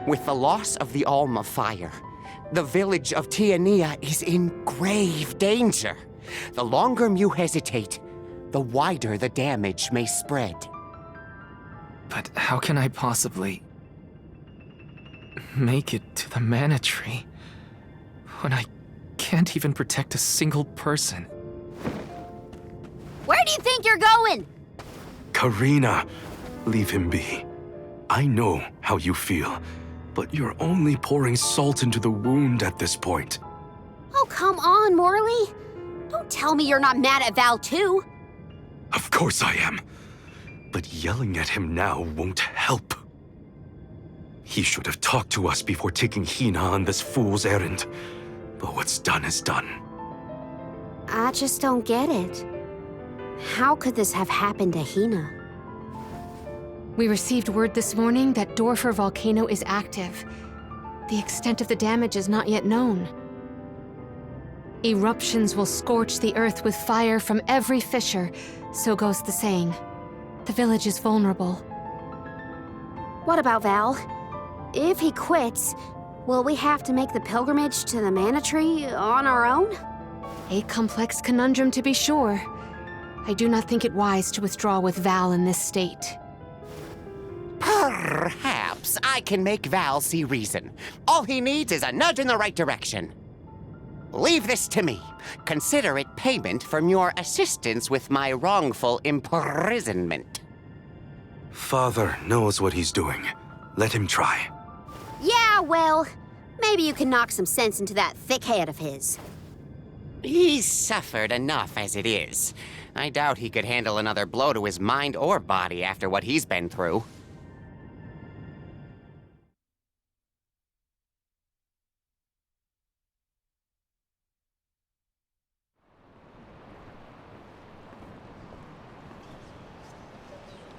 With the loss of the Alm of Fire, the village of Tiania is in grave danger. The longer you hesitate, the wider the damage may spread. But how can I possibly make it to the Mana Tree when I can't even protect a single person? Where do you think you're going? Karina, leave him be. I know how you feel, but you're only pouring salt into the wound at this point. Oh, come on, Morley. Don't tell me you're not mad at Val, too. Of course I am. But yelling at him now won't help. He should have talked to us before taking Hina on this fool's errand. But what's done is done. I just don't get it. How could this have happened to Hina? We received word this morning that Dorfer Volcano is active. The extent of the damage is not yet known. Eruptions will scorch the earth with fire from every fissure, so goes the saying. The village is vulnerable. What about Val? If he quits, will we have to make the pilgrimage to the Mana Tree on our own? A complex conundrum to be sure. I do not think it wise to withdraw with Val in this state. Perhaps I can make Val see reason. All he needs is a nudge in the right direction. Leave this to me. Consider it payment from your assistance with my wrongful imprisonment. Father knows what he's doing. Let him try. Yeah, well, maybe you can knock some sense into that thick head of his. He's suffered enough as it is. I doubt he could handle another blow to his mind or body after what he's been through.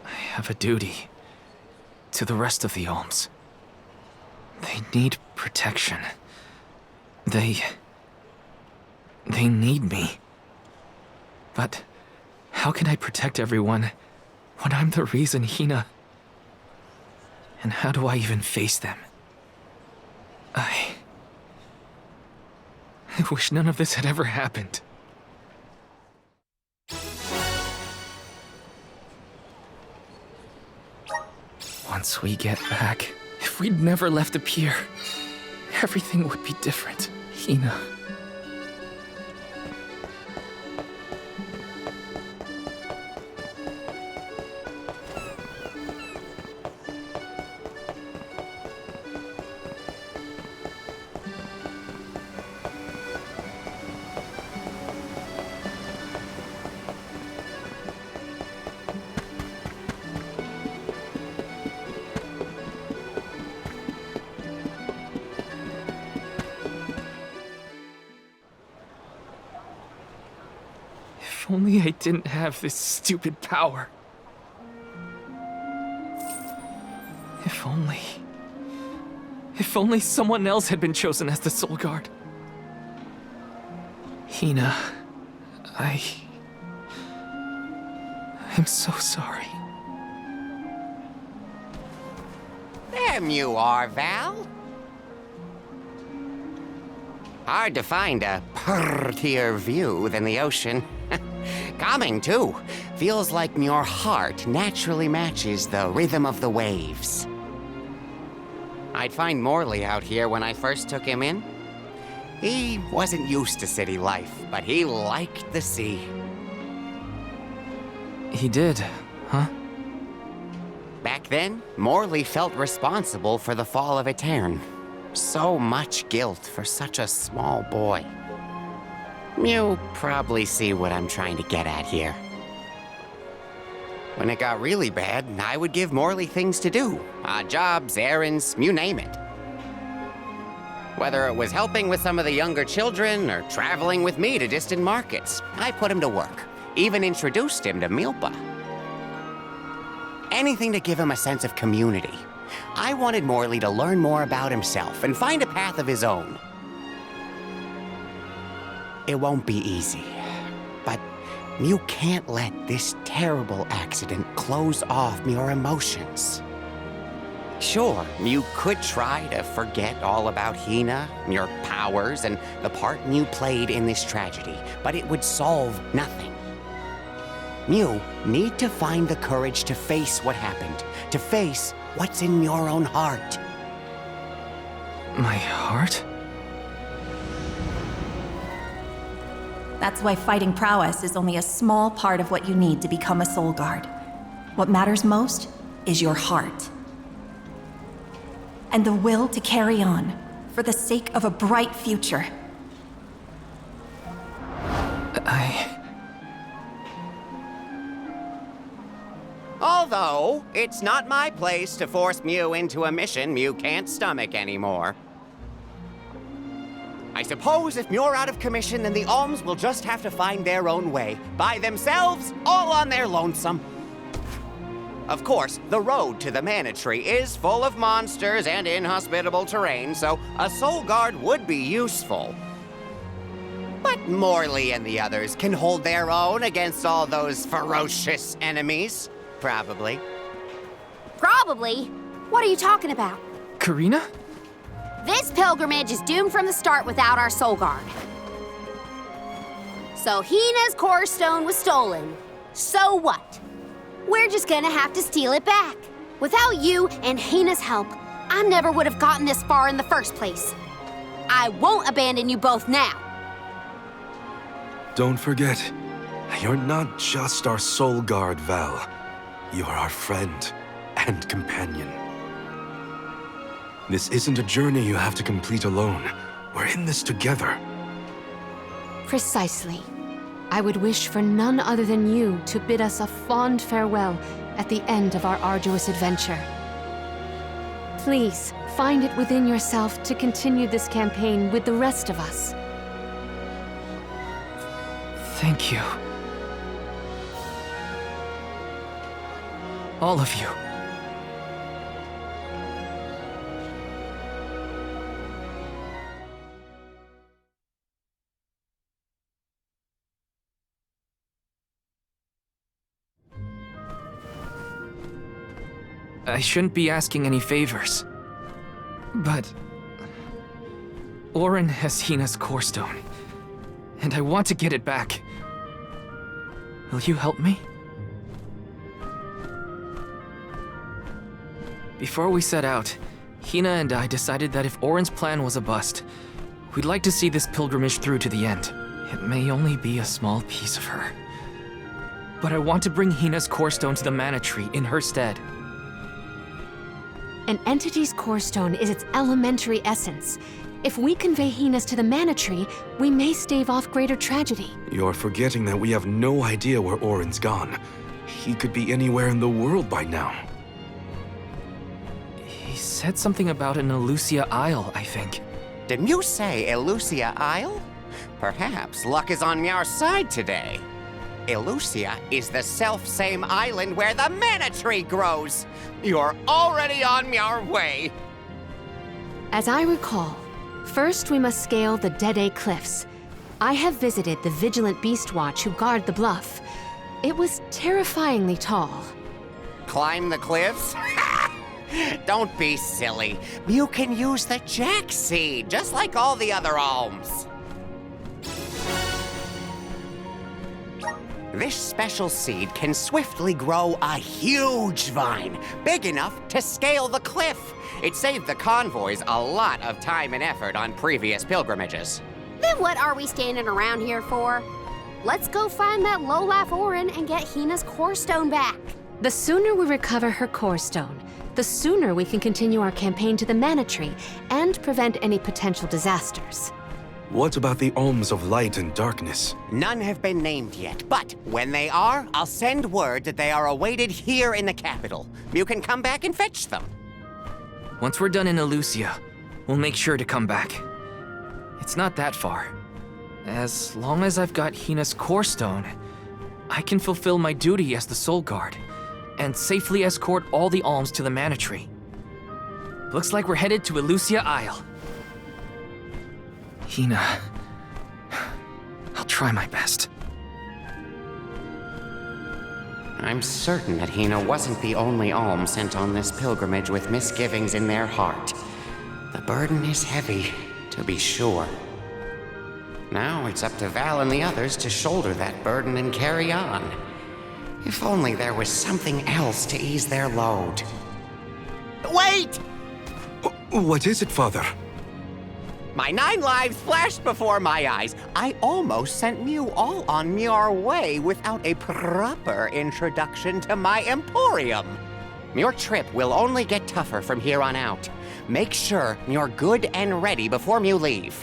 I have a duty to the rest of the Alms. They need protection. They need me. But how can I protect everyone when I'm the reason Hina... And how do I even face them? I wish none of this had ever happened. Once we get back, if we'd never left the pier, everything would be different, Hina. If only I didn't have this stupid power. If only someone else had been chosen as the Soul Guard. Hina, I'm so sorry. There you are, Val. Hard to find a prettier view than the ocean. Calming, too. Feels like your heart naturally matches the rhythm of the waves. I'd find Morley out here when I first took him in. He wasn't used to city life, but he liked the sea. He did, huh? Back then, Morley felt responsible for the fall of Aetern. So much guilt for such a small boy. You probably see what I'm trying to get at here. When it got really bad, I would give Morley things to do. Odd jobs, errands, you name it. Whether it was helping with some of the younger children or traveling with me to distant markets, I put him to work. Even introduced him to Milpa. Anything to give him a sense of community. I wanted Morley to learn more about himself and find a path of his own. It won't be easy. But you can't let this terrible accident close off your emotions. Sure, you could try to forget all about Hina, your powers, and the part you played in this tragedy, but it would solve nothing. You need to find the courage to face what happened, to face what's in your own heart. My heart? That's why fighting prowess is only a small part of what you need to become a Soul Guard. What matters most is your heart. And the will to carry on, for the sake of a bright future. Although, it's not my place to force Mew into a mission Mew can't stomach anymore. I suppose if Muir out of commission, then the Alms will just have to find their own way, by themselves, all on their lonesome. Of course, the road to the Mana Tree is full of monsters and inhospitable terrain, so a Soul Guard would be useful. But Morley and the others can hold their own against all those ferocious enemies. Probably. Probably? What are you talking about? Karina? This pilgrimage is doomed from the start without our Soul Guard. So Hina's Core Stone was stolen. So what? We're just gonna have to steal it back. Without you and Hina's help, I never would have gotten this far in the first place. I won't abandon you both now. Don't forget, you're not just our Soul Guard, Val. You're our friend and companion. This isn't a journey you have to complete alone. We're in this together. Precisely. I would wish for none other than you to bid us a fond farewell at the end of our arduous adventure. Please, find it within yourself to continue this campaign with the rest of us. Thank you. All of you. I shouldn't be asking any favors, but Auron has Hina's Core Stone, and I want to get it back. Will you help me? Before we set out, Hina and I decided that if Auron's plan was a bust, we'd like to see this pilgrimage through to the end. It may only be a small piece of her, but I want to bring Hina's Core Stone to the Mana Tree in her stead. An entity's Core Stone is its elementary essence. If we convey Hina's to the Mana Tree, we may stave off greater tragedy. You're forgetting that we have no idea where Auron's gone. He could be anywhere in the world by now. He said something about an Elusia Isle, I think. Didn't you say Elusia Isle? Perhaps luck is on our side today. Elusia is the self-same island where the Mana Tree grows. You're already on your way. As I recall, first we must scale the Dede Cliffs. I have visited the Vigilant Beast Watch who guard the bluff. It was terrifyingly tall. Climb the cliffs? Don't be silly. You can use the Jack Seed, just like all the other alms. This special seed can swiftly grow a huge vine, big enough to scale the cliff. It saved the convoys a lot of time and effort on previous pilgrimages. Then what are we standing around here for? Let's go find that lowlife Auron and get Hina's Core Stone back. The sooner we recover her Core Stone, the sooner we can continue our campaign to the Mana Tree and prevent any potential disasters. What about the Alms of Light and Darkness? None have been named yet, but when they are, I'll send word that they are awaited here in the capital. You can come back and fetch them. Once we're done in Elusia, we'll make sure to come back. It's not that far. As long as I've got Hina's Core Stone, I can fulfill my duty as the Soul Guard and safely escort all the alms to the Mana Tree. Looks like we're headed to Elusia Isle. Hina, try my best. I'm certain that Hina wasn't the only alm sent on this pilgrimage with misgivings in their heart. The burden is heavy, to be sure. Now it's up to Val and the others to shoulder that burden and carry on. If only there was something else to ease their load. Wait! What is it, Father? My 9 lives flashed before my eyes. I almost sent Mew all on your way without a proper introduction to my Emporium. Your trip will only get tougher from here on out. Make sure you're good and ready before you leave.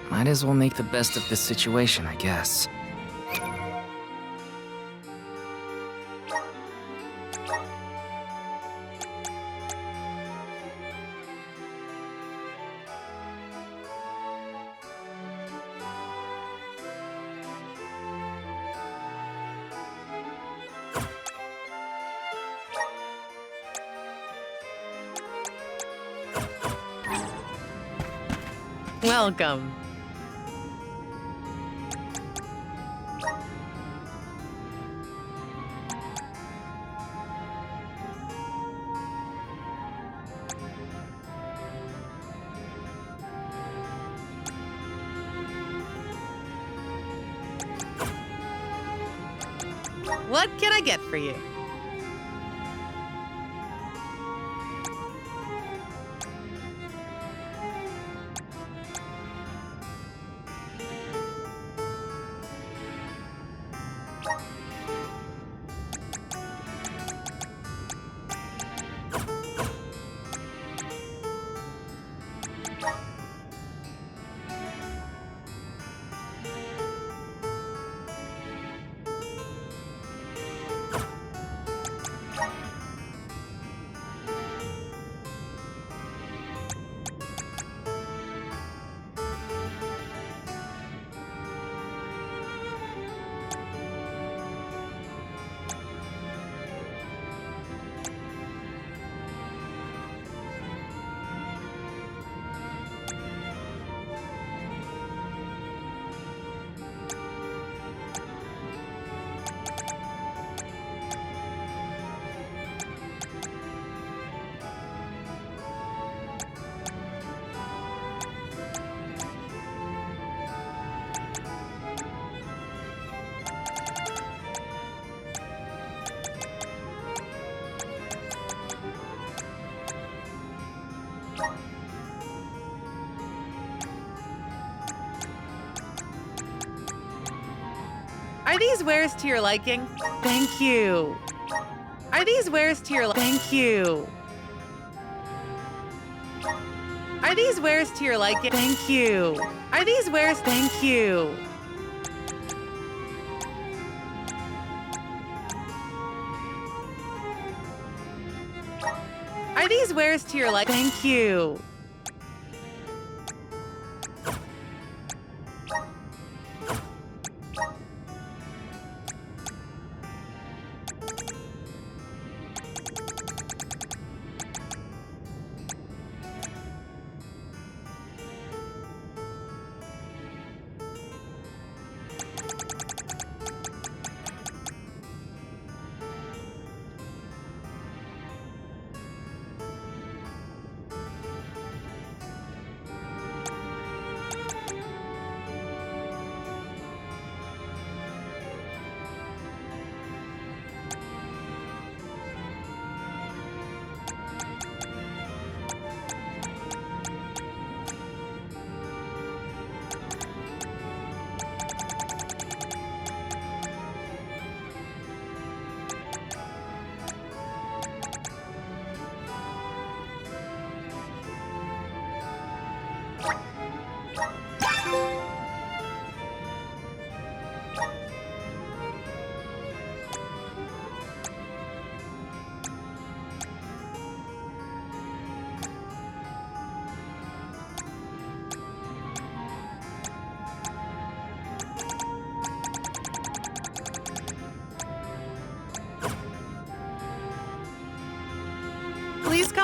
Might as well make the best of this situation, I guess. Welcome. What can I get for you? Are these wares to your liking? Thank you. Are these wares to your Thank you. Are these wares to your liking? Thank you. Are these wares? Thank you. Are these wares to your liking? Thank you.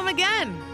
come again.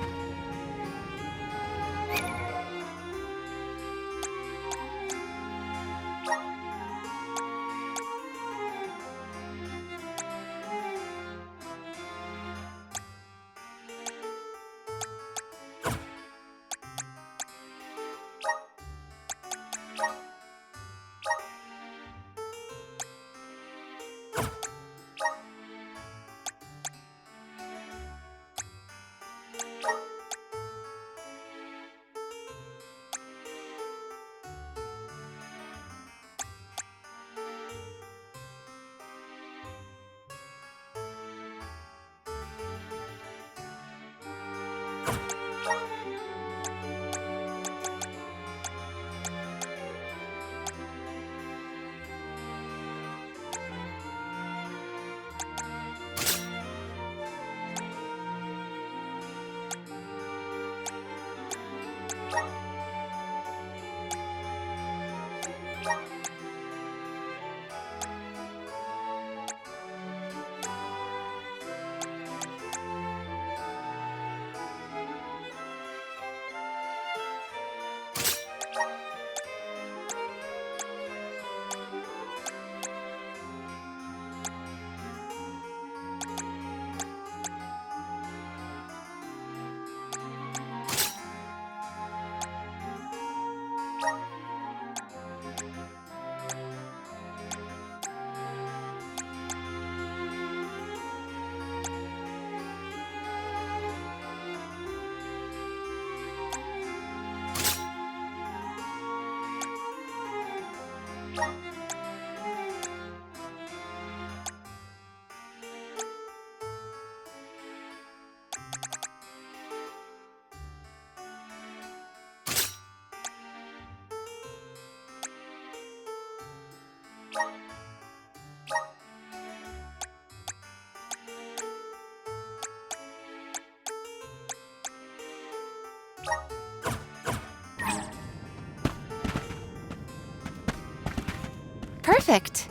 Perfect.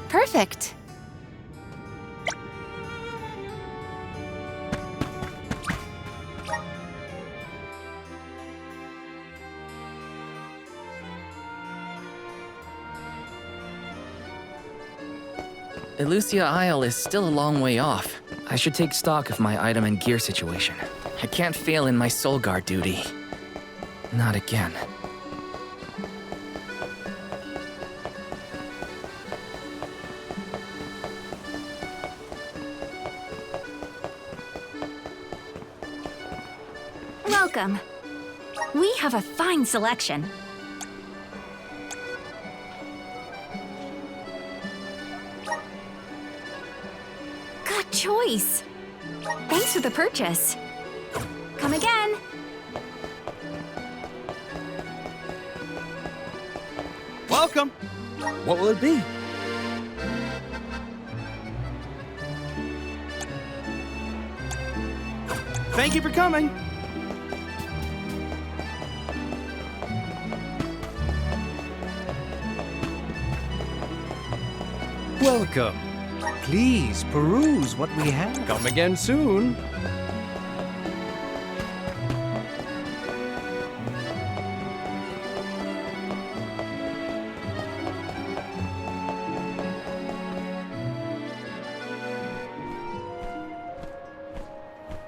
Perfect. Elusia Isle is still a long way off. I should take stock of my item and gear situation. I can't fail in my Soul Guard duty. Not again. Welcome. We have a fine selection. Good choice. Thanks for the purchase. Come again. Welcome. What will it be? Thank you for coming. Welcome. Please peruse what we have. Come again soon.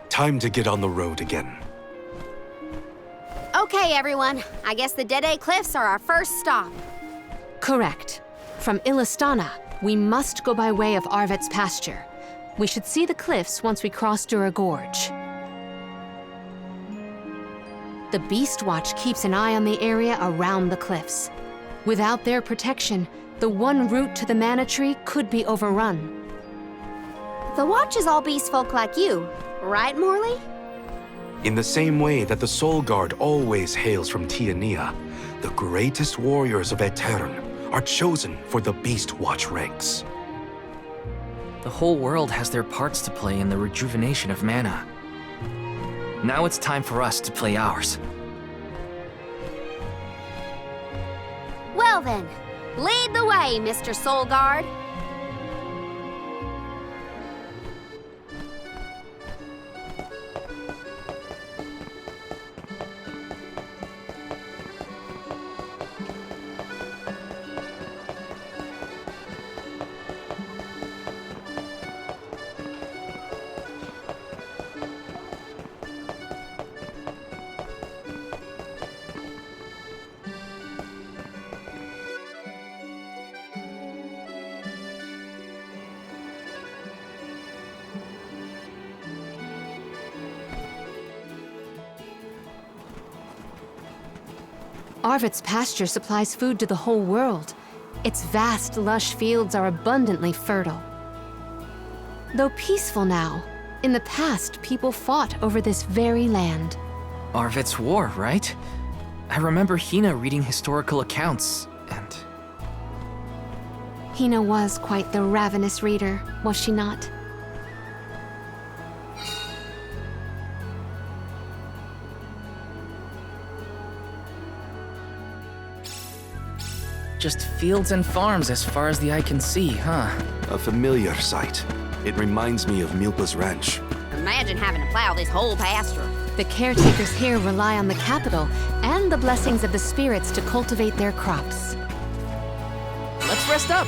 Time to get on the road again. Okay, everyone. I guess the Dede Cliffs are our first stop. Correct. From Illistana, we must go by way of Arvet's pasture. We should see the cliffs once we cross Dura Gorge. The Beast Watch keeps an eye on the area around the cliffs. Without their protection, the one route to the Mana Tree could be overrun. The Watch is all beast folk like you, right, Morley? In the same way that the Soul Guard always hails from Tiania, the greatest warriors of Aetern are chosen for the Beast Watch ranks. The whole world has their parts to play in the rejuvenation of mana. Now it's time for us to play ours. Well then, lead the way, Mr. Soul Guard. Arvit's pasture supplies food to the whole world. Its vast, lush fields are abundantly fertile. Though peaceful now, in the past people fought over this very land. Arvit's war, right? I remember Hina reading historical accounts, and... Hina was quite the ravenous reader, was she not? Just fields and farms as far as the eye can see, huh? A familiar sight. It reminds me of Milpa's ranch. Imagine having to plow this whole pasture. The caretakers here rely on the capital and the blessings of the spirits to cultivate their crops. Let's rest up!